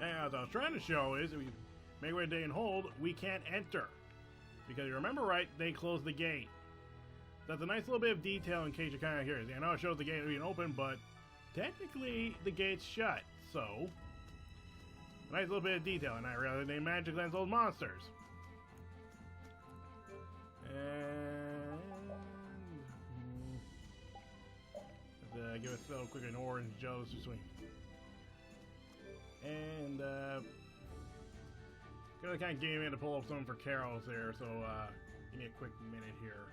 And as I was trying to show is, if we make our way to Deidon Hold, we can't enter. Because you remember right, they closed the gate. That's a nice little bit of detail in case you're kind of curious. I know it shows the gate being open, but technically the gate's shut. So, a nice little bit of detail, and I rather they magically cleanse old monsters. And give us so quick an orange gel to swing. And gonna kind of game in to pull up something for Carol's there, so give me a quick minute here.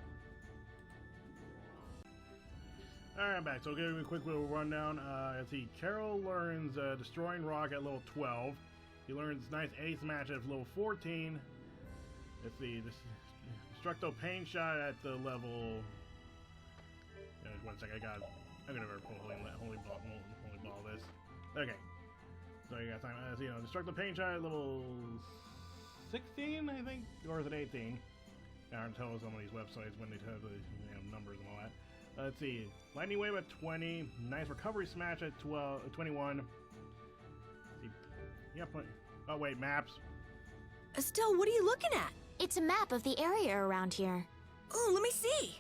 Alright, I'm back. So, give me a quick little rundown. Let's see. Carol learns Destroying Rock at level 12. He learns Nice Ace Match at level 14. Let's see. Destructo Pain Shot at the level. One sec. I'm gonna pull holy ball this. Okay. So you got time. So, Destructo Pain Shot at level 16, I think, or is it 18? I don't tell some of these websites when they tell the numbers and all that. Let's see. Lightning Wave at 20. Nice Recovery Smash at 21. Yep. Oh, wait. Maps. Estelle, what are you looking at? It's a map of the area around here. Oh, let me see.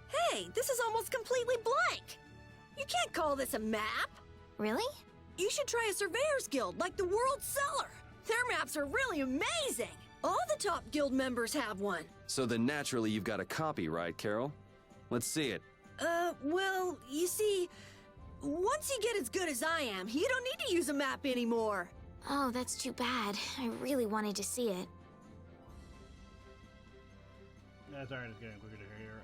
Hey, this is almost completely blank. You can't call this a map. Really? You should try a Surveyor's Guild like the World Cellar. Their maps are really amazing. All the top guild members have one. So then naturally you've got a copy, right, Carol? Let's see it. Well, you see, once you get as good as I am, you don't need to use a map anymore. Oh, that's too bad. I really wanted to see it. That's alright, it's getting quicker to here.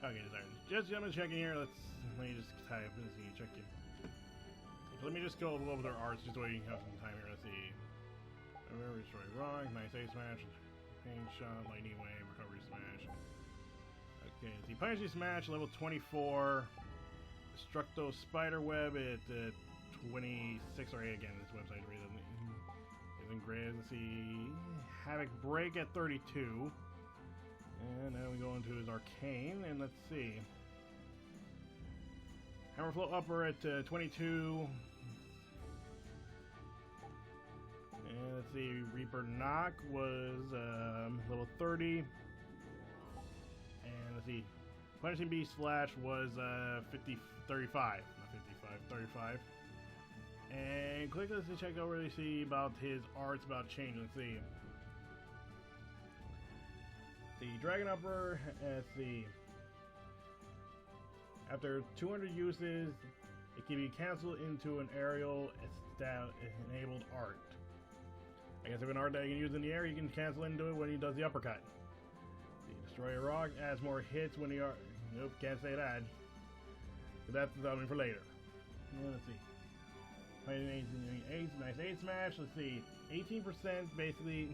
Okay, sorry. Just I'm checking here. Let me just type and see. Check it. Let me just go over their arts just so we can have some time here. Let's see. Destroy Rock, Nice Ace Smash, Pain Shot, Lightning Wave, Recovery Smash. Okay, see, Punishy Smash, level 24. Destructo Spider Web at 26 or 8 again. This website really isn't great. Let's see. Havoc Break at 32. And then we go into his Arcane, and let's see. Hammerflow Upper at 22. And let's see, Reaper Knock was level 30. And let's see, Punishing Beast Flash was 35. Not 55. 535. And click this to check over to see about his arts about change. Let's see. The Dragon Upper, let's see. After 200 uses, it can be canceled into an aerial enabled art. I guess if an art that you can use in the air, you can cancel into it when he does the uppercut. The Destroy a Rock adds more hits when the art. Nope, can't say that. But that's something for later. Let's see. Nice 8 smash. Let's see. 18% basically.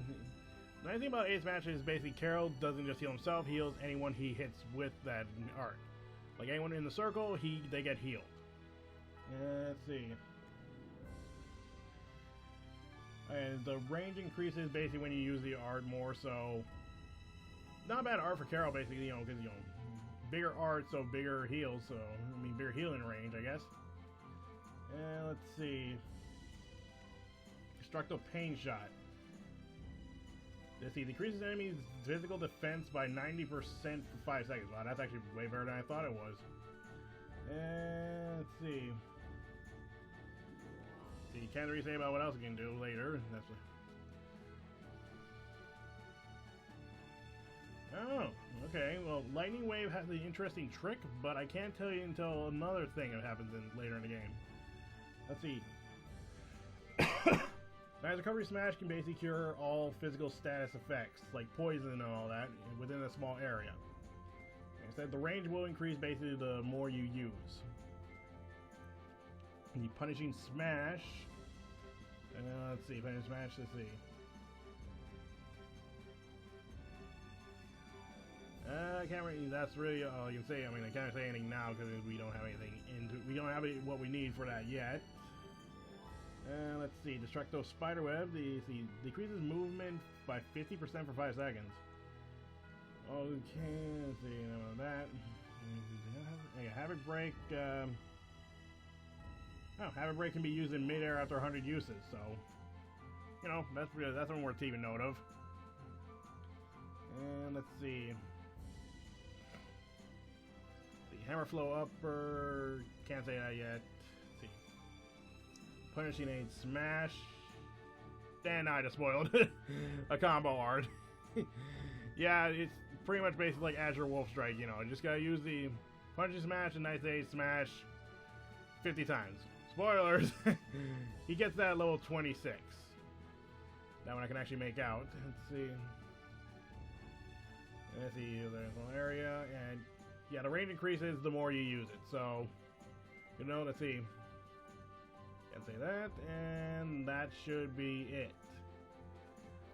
The nice thing about 8 smash is basically Carol doesn't just heal himself, he heals anyone he hits with that art. Like anyone in the circle, they get healed. Let's see. And the range increases basically when you use the art more, so not bad art for Carol basically, you know, because you know, bigger art, so bigger heals, so I mean bigger healing range, I guess. And let's see. Destructive Pain Shot. Let's see, decreases enemies' physical defense by 90% for 5 seconds. Wow, that's actually way better than I thought it was. And let's see. You can't really say about what else you can do later. That's oh, okay. Well, Lightning Wave has an interesting trick, but I can't tell you until another thing that happens later in the game. Let's see. Mass Recovery Smash can basically cure all physical status effects, like poison and all that, within a small area. Instead, the range will increase basically the more you use. And the Punishing Smash. Let's see, Punishing Smash, let's see. I can't really, that's really all you can say. I mean, I can't say anything now because we don't have anything we don't have what we need for that yet. Let's see, Destructo Spiderweb, decreases movement by 50% for 5 seconds. Okay, let's see, none of that. Yeah, Havoc Break, Havoc Break can be used in midair after 100 uses, so, you know, that's one worth taking note of. And let's see. Hammer Flow Upper, can't say that yet. Let's see. Punishing Aid Smash. And I just spoiled a combo art. Yeah, it's pretty much basically like Azure Wolf Strike, you know. You just gotta use the Punishing Smash and Nice Aid Smash 50 times. Spoilers! He gets that at level 26. That one I can actually make out. Let's see. Let's see, there's one area, and yeah, the range increases the more you use it, so, you know, let's see. Can't say that, and that should be it.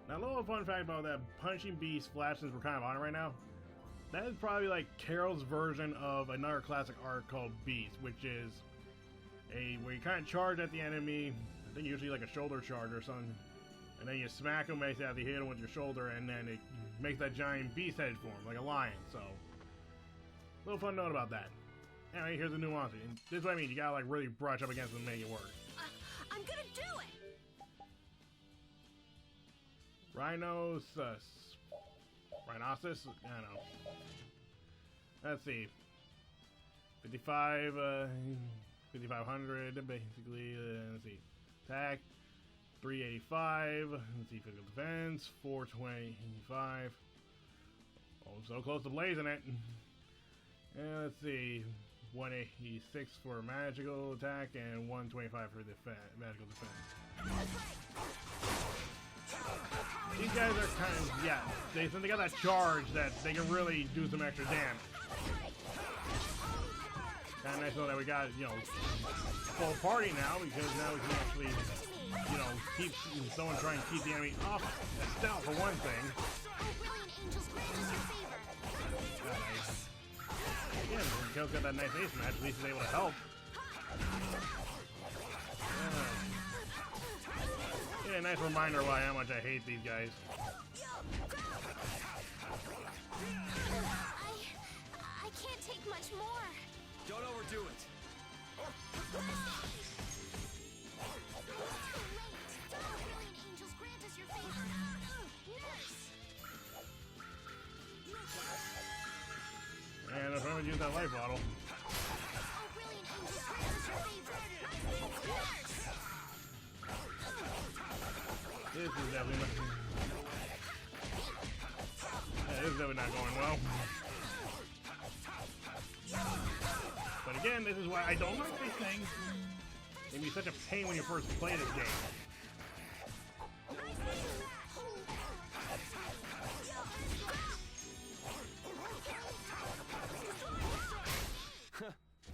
Now, a little fun fact about that Punching Beast Flash, since we're kind of on it right now, that is probably like Carol's version of another classic art called Beast, which is where you kind of charge at the enemy, I think usually like a shoulder charge or something, and then you smack them basically after you hit them with your shoulder, and then it makes that giant beast head form, like a lion, so. Little fun note about that. Anyway, here's the new monster. And this is what I mean, you gotta like really brush up against it and make it work. I'm gonna do it! Rhinoceros? I don't know. Let's see. 5,500 basically. Let's see. Attack. 385. Let's see. Physical defense. 425. Oh, so close to blazing it. And let's see. 186 for magical attack and 125 for the magical defense. These guys are kind of, yeah, they got that charge that they can really do some extra damage. Kind of nice to know that we got, you know, full party now, because now we can actually, you know, keep someone trying to keep the enemy off Estelle for one thing. Again, when Kale's got that nice ace match, at least he's able to help. Yeah, nice reminder of how much I hate these guys. I can't take much more. Don't overdo it. And if I'm gonna use that life bottle. Oh, brilliant angels, grant us your favor. This is definitely not going well. But again, this is why I don't like these things. They can be such a pain when you first play this game.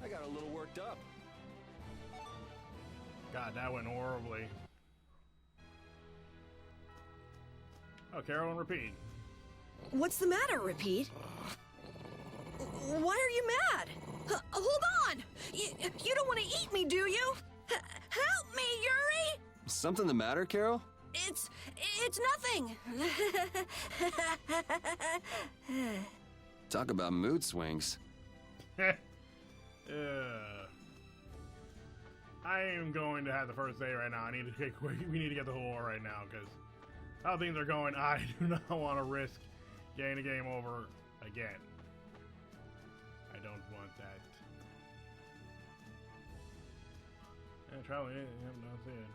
I got a little worked up. God, that went horribly. Oh, Carol and Repeat. What's the matter, Repeat? Why are you mad? Hold on! You don't want to eat me, do you? Help me, Yuri! Something the matter, Carol? It's nothing. Talk about mood swings. I am going to have the first day right now. We need to get the whole war right now, because how things are going, I do not want to risk getting the game over again. I don't want that. And traveling, don't see it.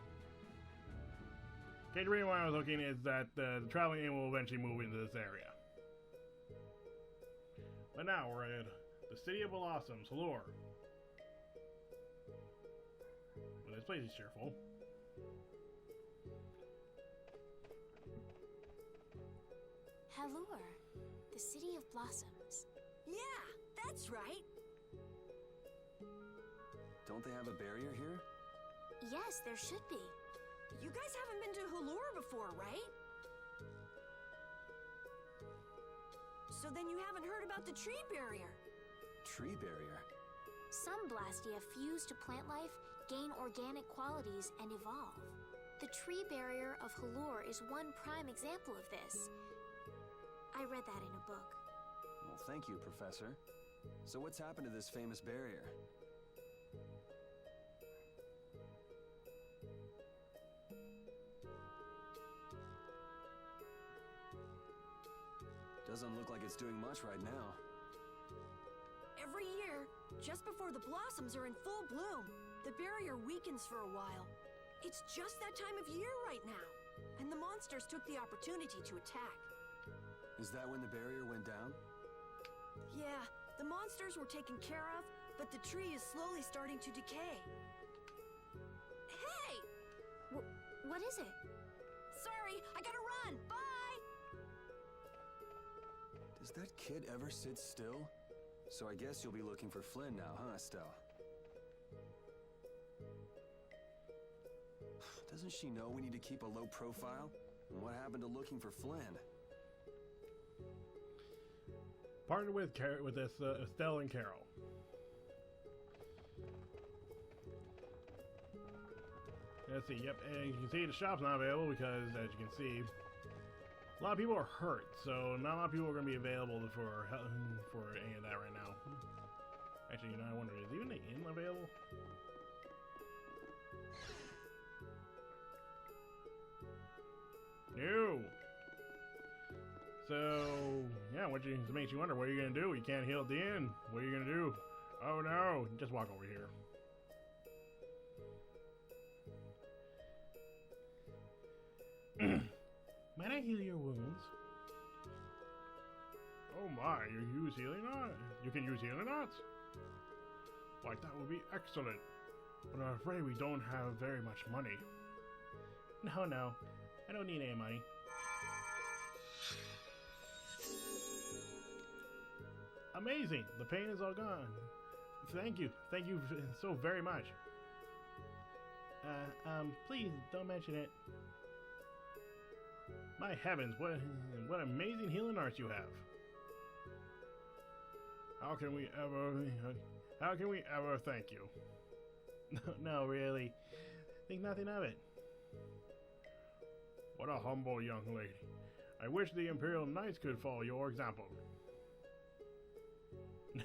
Okay, the reason why I was looking is that the traveling in will eventually move into this area. But now we're at the City of Blossoms, Halure. Well, this place is cheerful. Halure, the City of Blossoms. Yeah, that's right. Don't they have a barrier here? Yes, there should be. You guys haven't been to Halure before, right? So then you haven't heard about the tree barrier. Tree barrier? Some Blastia fuse to plant life, gain organic qualities, and evolve. The tree barrier of Halure is one prime example of this. I read that in a book. Well, thank you, Professor. So what's happened to this famous barrier? Doesn't look like it's doing much right now. Every year, just before the blossoms are in full bloom, the barrier weakens for a while. It's just that time of year right now, and the monsters took the opportunity to attack. Is that when the barrier went down? Yeah, the monsters were taken care of, but the tree is slowly starting to decay. Hey! What is it? Sorry, I gotta run! Bye! Does that kid ever sit still? So I guess you'll be looking for Flynn now, huh, Estelle? Doesn't she know we need to keep a low profile? And what happened to looking for Flynn? Partnered with Estelle and Carol. Let's see, yep, and you can see the shop's not available because, as you can see, a lot of people are hurt, so not a lot of people are going to be available for any of that right now. Actually, you know, I wonder, is even the inn available? No! So, yeah, it makes you wonder, what are you going to do? You can't heal at the inn. What are you going to do? Oh no, just walk over here. Might I heal your wounds? Oh my, you use healing arts? You can use healing arts? Why, that would be excellent. But I'm afraid we don't have very much money. No, I don't need any money. Amazing! The pain is all gone. Thank you so very much. Please don't mention it. My heavens, what amazing healing arts you have. How can we ever thank you? No, really. Think nothing of it. What a humble young lady. I wish the Imperial Knights could follow your example.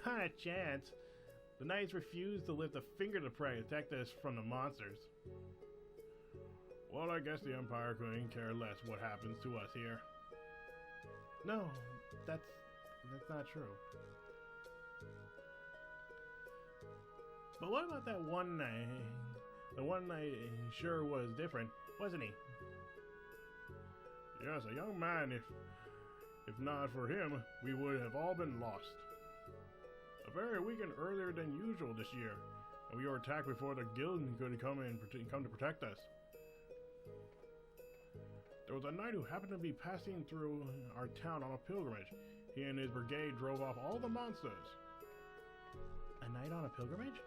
Not a chance. The Knights refuse to lift a finger to protect us from the monsters. Well, I guess the Empire couldn't care less what happens to us here. No, that's not true. But what about that one night? The one night sure was different, wasn't he? Yes, a young man. If not for him, we would have all been lost. A very weekend earlier than usual this year, and we were attacked before the guild could come to protect us. There was a knight who happened to be passing through our town on a pilgrimage. He and his brigade drove off all the monsters. A knight on a pilgrimage?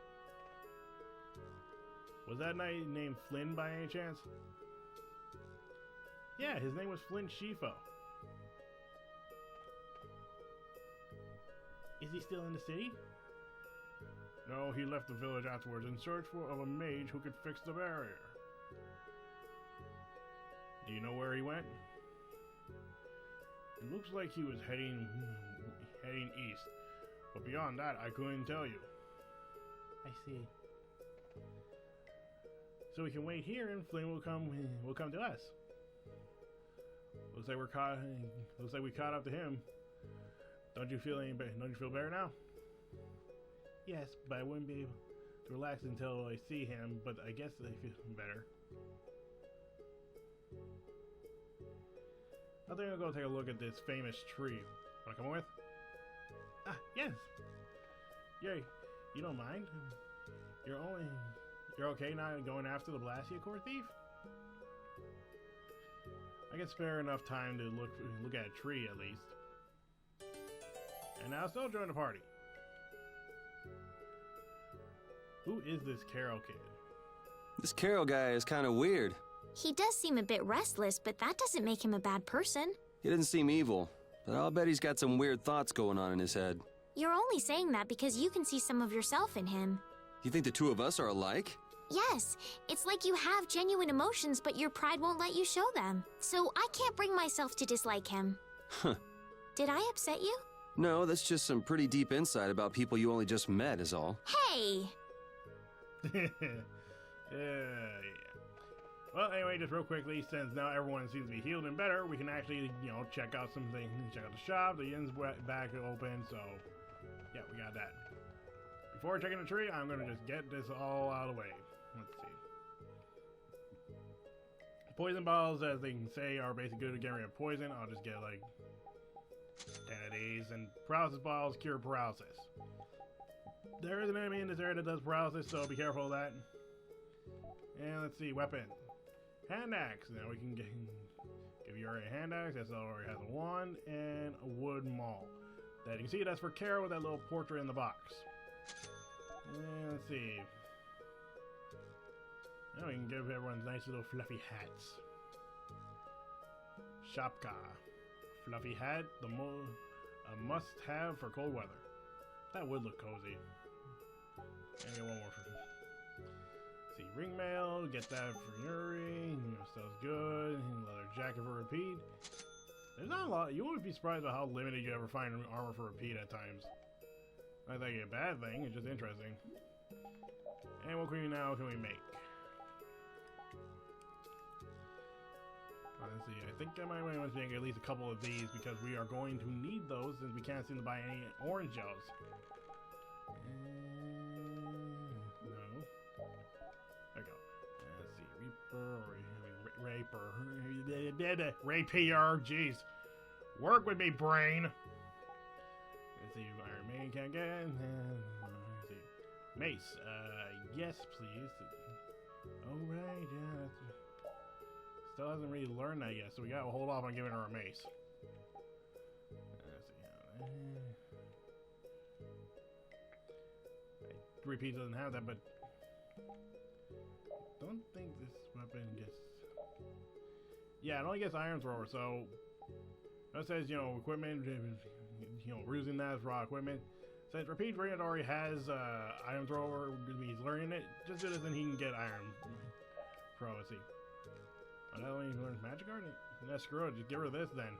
Was that knight named Flynn by any chance? Yeah, his name was Flynn Shifo. Is he still in the city? No, he left the village afterwards in search of a mage who could fix the barrier. Do you know where he went? It looks like he was heading east, but beyond that, I couldn't tell you. I see. So we can wait here, and Flynn will come to us. Looks like we caught up to him. Don't you feel any better? Don't you feel better now? Yes, but I wouldn't be able to relax until I see him. But I guess I feel better. I think I'll go take a look at this famous tree. Wanna come with? Ah, yes. Yay, you don't mind? You're okay not going after the Blasiacore thief? I can spare enough time to look at a tree at least. And now still join the party. Who is this Carol kid? This Carol guy is kind of weird. He does seem a bit restless, but that doesn't make him a bad person. He doesn't seem evil, but I'll bet he's got some weird thoughts going on in his head. You're only saying that because you can see some of yourself in him. You think the two of us are alike? Yes, it's like you have genuine emotions, but your pride won't let you show them. So I can't bring myself to dislike him. Huh. Did I upset you? No, that's just some pretty deep insight about people you only just met is all. Hey! Yeah. Well, anyway, just real quickly, since now everyone seems to be healed and better, we can actually, check out some things. Check out the shop. The inn's back open, so yeah, we got that. Before checking the tree, I'm gonna just get this all out of the way. Let's see. Poison bottles, as they can say, are basically good at getting rid of poison. I'll just get like 10 of these, and paralysis bottles cure paralysis. There is an enemy in this area that does paralysis, so be careful of that. And let's see, weapon. Hand axe. Now we can give you already a hand axe. That's already has a wand and a wood maul. That you can see, that's for Carol with that little portrait in the box. And let's see. Now we can give everyone nice little fluffy hats. Shapka. Fluffy hat, a must-have for cold weather. That would look cozy. And get one more for see, ring mail, get that for Yuri, sounds good. Leather jacket for repeat. There's not a lot. You won't be surprised about how limited you ever find armor for repeat at times. Not like a bad thing, it's just interesting. And what can we make? Let's see, I think I might want to make at least a couple of these because we are going to need those since we can't seem to buy any orange gels. No. There we go. Let's see, Raper. Rapier, jeez. Work with me, brain. Let's see, Iron Man can't get. Let's see. Mace, yes, please. Alright, yeah. Still hasn't really learned that yet, so we gotta hold off on giving her a mace. Let's see. Repeat doesn't have that, but I don't think this weapon gets. Yeah, it only gets iron thrower, so that says, equipment, we're using that as raw equipment. Since repeat variant already has iron thrower, he's learning it, just so that he can get iron pro. Let's see. Oh, that only learns magic guard? That's screw it, just give her this then.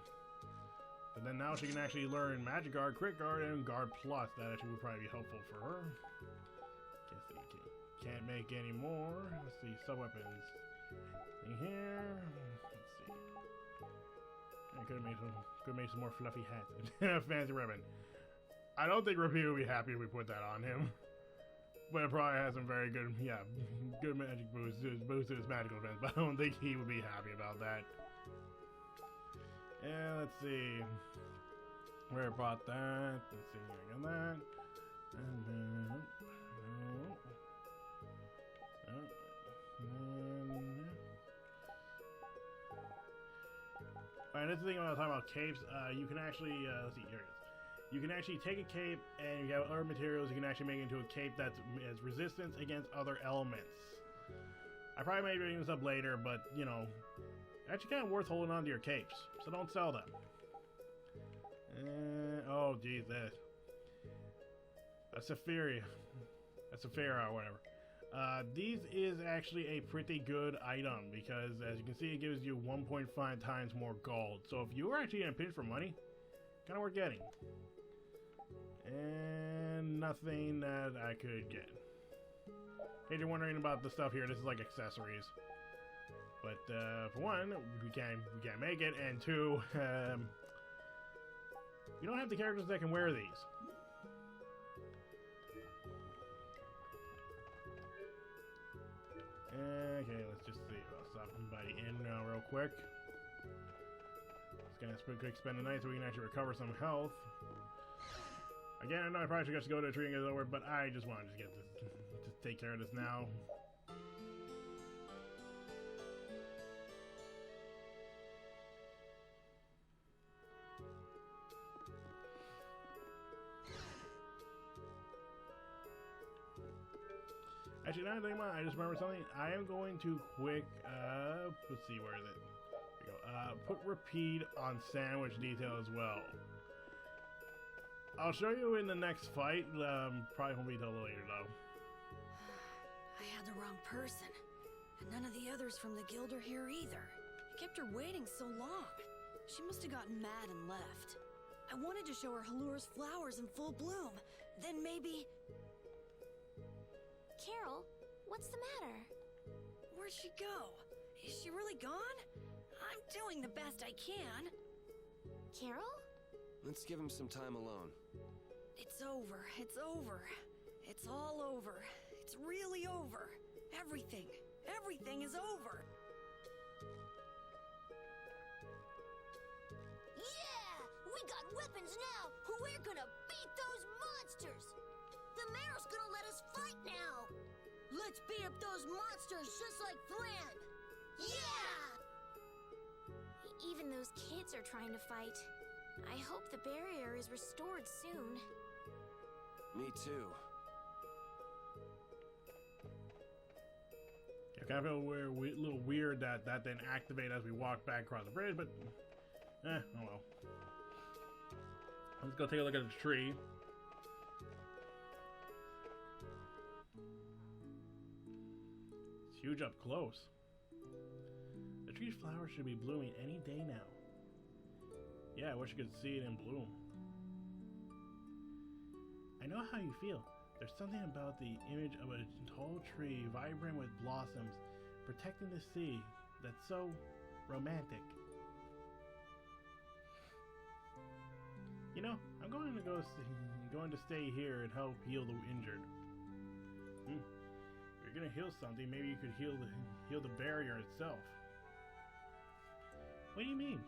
But then now she can actually learn magic guard, crit guard, and guard plus. That actually would probably be helpful for her. Can't make any more. Let's see, sub weapons. In here. Let's see. I could have made some more fluffy hats and a fancy ribbon. I don't think Repeat would be happy if we put that on him. But it probably has some very good, good magic boost to his magical defense. But I don't think he would be happy about that. And let's see. Where about that? Let's see. I got that. And then. No. Alright, that's the thing when I was talking about capes. You can actually, let's see, here it is. You can actually take a cape and you have other materials. You can actually make it into a cape that has resistance against other elements. I probably may bring this up later, but you know, actually kind of worth holding on to your capes, so don't sell them. Oh, geez, this. A Vesperia. A Vesperia or whatever. These is actually a pretty good item because, as you can see, it gives you 1.5 times more gold. So if you were actually in a pinch for money, kind of worth getting. And nothing that I could get. In case you're wondering about the stuff here, this is like accessories. But for one, we can't make it, and two, we don't have the characters that can wear these. Okay, let's just see. I'll stop somebody in real quick. Just gonna quick spend the night so we can actually recover some health. Again, I know I probably should just go to a tree and get it over, but I just wanted to get this, just take care of this now. Actually, now that I think about it, I just remember something. I am going to quick, let's see, where is it? There we go. Put repeat on sandwich detail as well. I'll show you in the next fight. Probably won't be till later, though. I had the wrong person. And none of the others from the guild are here either. I kept her waiting so long. She must have gotten mad and left. I wanted to show her Halura's flowers in full bloom. Then maybe... Carol, what's the matter? Where'd she go? Is she really gone? I'm doing the best I can. Carol? Let's give him some time alone. It's over. It's over. It's all over. It's really over. Everything. Everything is over. Yeah! We got weapons now! We're gonna beat those monsters! The mayor's gonna let us fight now! Let's beat up those monsters just like Flynn! Yeah! Even those kids are trying to fight. I hope the barrier is restored soon. Me too. I kind of feel a little weird that didn't activate as we walked back across the bridge, but oh well. Let's go take a look at the tree. It's huge up close. The tree's flowers should be blooming any day now. Yeah, I wish you could see it in bloom. I know how you feel. There's something about the image of a tall tree vibrant with blossoms protecting the sea that's so romantic. You know, I'm going to stay here and help heal the injured. If you're gonna heal something, maybe you could heal the barrier itself. What do you mean?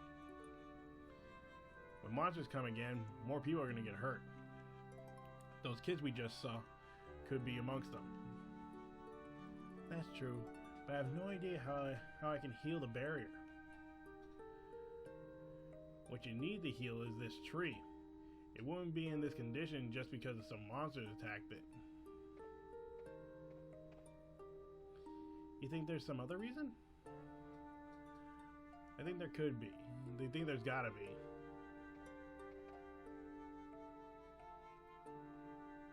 When monsters come again, more people are gonna get hurt. Those kids we just saw could be amongst them. That's true, but I have no idea how I can heal the barrier. What you need to heal is this tree. It wouldn't be in this condition just because of some monsters attacked it. You think there's some other reason? I think there could be. I think there's gotta be.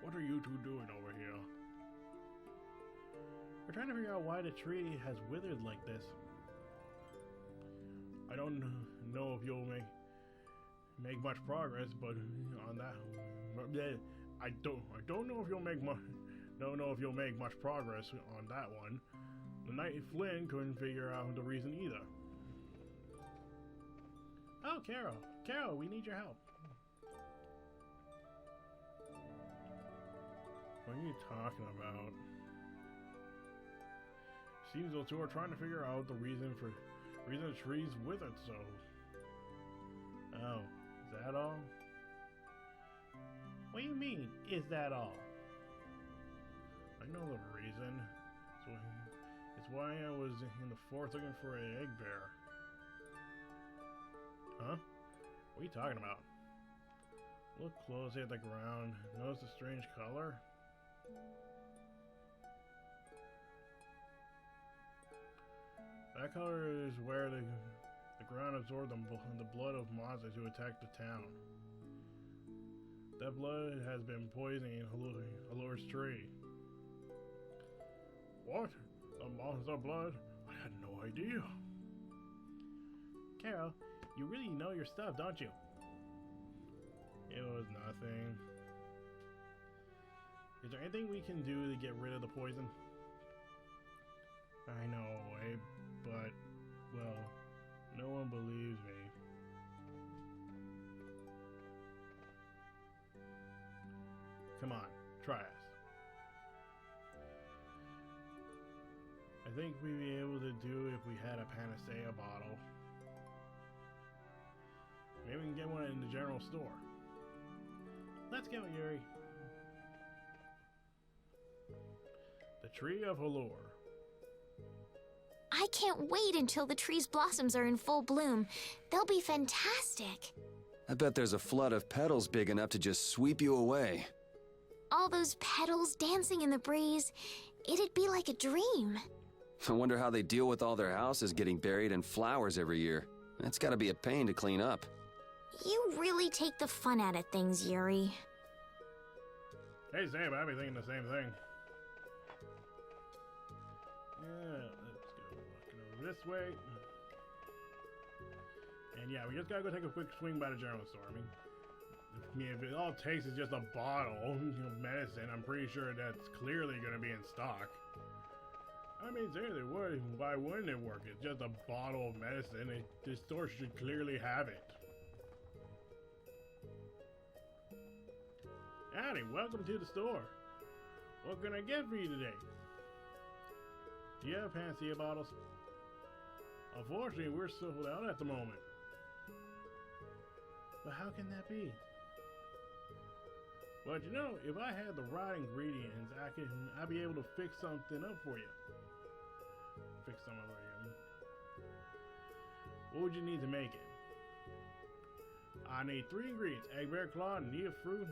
What are you two doing over here? We're trying to figure out why the tree has withered like this. I don't know if you'll make much progress, but on that, I don't know if you'll make much progress on that one. The Knight Flynn couldn't figure out the reason either. Oh, Carol, we need your help. What are you talking about? Seems those two are trying to figure out the reason the tree's withered so. Oh, is that all? What do you mean, is that all? I know the reason. So it's why I was in the forest looking for an egg bear. Huh? What are you talking about? Look closely at the ground. Notice the strange color? That color is where the ground absorbed the blood of monsters who attacked the town. That blood has been poisoning Hallore's tree. What? The monster blood? I had no idea. Carol, you really know your stuff, don't you? It was nothing. Is there anything we can do to get rid of the poison? I know, Abe, but, well, no one believes me. Come on, try us. I think we'd be able to do it if we had a panacea bottle. Maybe we can get one in the general store. Let's go, Yuri. The Tree of Halore. I can't wait until the tree's blossoms are in full bloom. They'll be fantastic. I bet there's a flood of petals big enough to just sweep you away. All those petals dancing in the breeze. It'd be like a dream. I wonder how they deal with all their houses getting buried in flowers every year. That's gotta be a pain to clean up. You really take the fun out of things, Yuri. Hey Sam, I'd be thinking the same thing. Yeah, let's go walking over this way. And yeah, we just gotta go take a quick swing by the general store. I mean, if it all takes is just a bottle of medicine, I'm pretty sure that's clearly gonna be in stock. I mean, seriously, why wouldn't it work? It's just a bottle of medicine. The store should clearly have it. Howdy, welcome to the store. What can I get for you today? Do you have panacea bottles? Unfortunately, we're sold out at the moment. But how can that be? But you know, if I had the right ingredients, I'd be able to fix something up for you. Fix something up for you. What would you need to make it? I need 3 ingredients: egg bear claw, nia fruit,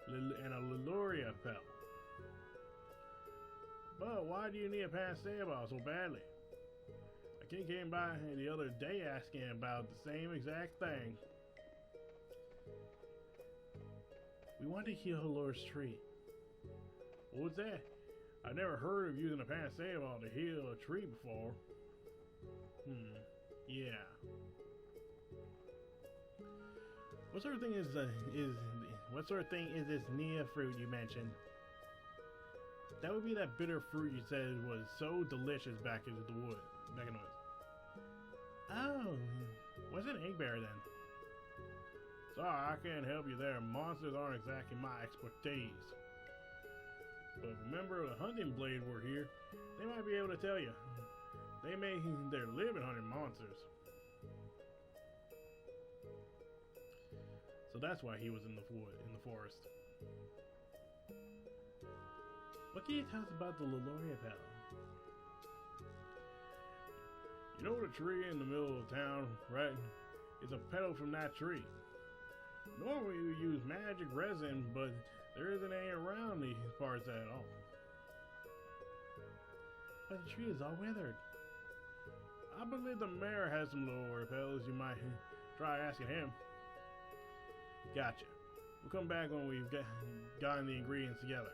and a Leloria pelt. But why do you need a panacea bottle so badly? A kid came by the other day asking about the same exact thing. We want to heal Hallore's tree. What's that? I've never heard of using a panacea bottle to heal a tree before. Yeah. What sort of thing is this nia fruit you mentioned? That would be that bitter fruit you said was so delicious back in the woods. Oh, what's an egg bear then? Sorry, I can't help you there. Monsters aren't exactly my expertise. But remember, the hunting blade were here. They might be able to tell you. They may they're living hunting monsters. So that's why he was in the forest. What can you tell us about the Leloria petal? You know the tree in the middle of town, right? It's a petal from that tree. Normally we use magic resin, but there isn't any around these parts at all. But the tree is all withered. I believe the mayor has some Leloria petals. You might try asking him. Gotcha. We'll come back when we've gotten the ingredients together.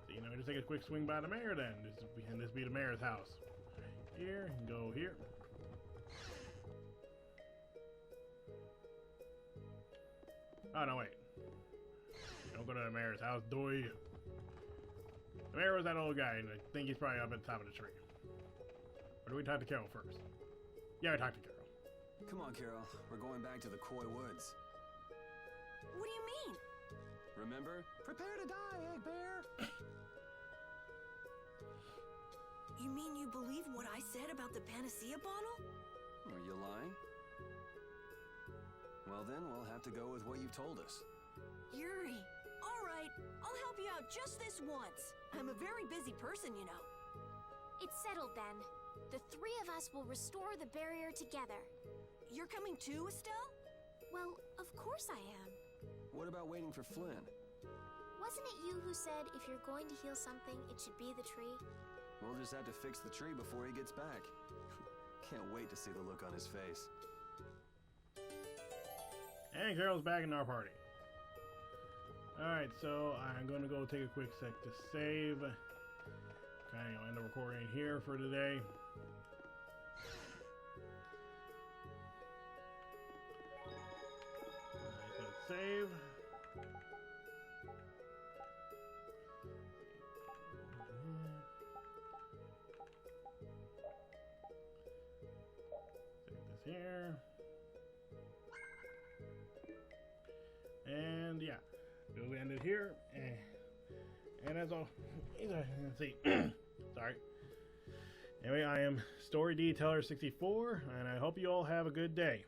So, you know, just take a quick swing by the mayor then. This be the mayor's house. Here, and go here. Oh, no, wait. Don't go to the mayor's house, do you? The mayor was that old guy, and I think he's probably up at the top of the tree. Or do we talk to Carol first? Yeah, we talked to Carol. Come on, Carol. We're going back to the Koi Woods. What do you mean? Remember? Prepare to die, Egg Bear! You mean you believe what I said about the panacea bottle? Are you lying? Well then, we'll have to go with what you've told us. Yuri, all right, I'll help you out just this once. I'm a very busy person, you know. It's settled then. The three of us will restore the barrier together. You're coming too, Estelle? Well, of course I am. What about waiting for Flynn? Wasn't it you who said if you're going to heal something, it should be the tree? We'll just have to fix the tree before he gets back. Can't wait to see the look on his face. And Carol's back in our party. Alright, so I'm going to go take a quick sec to save. Kind of end the recording here for today. Alright, so save. Save this here. And yeah, we'll end it here. And as all, let's see. Sorry. Anyway, I am Story Detailer 64, and I hope you all have a good day.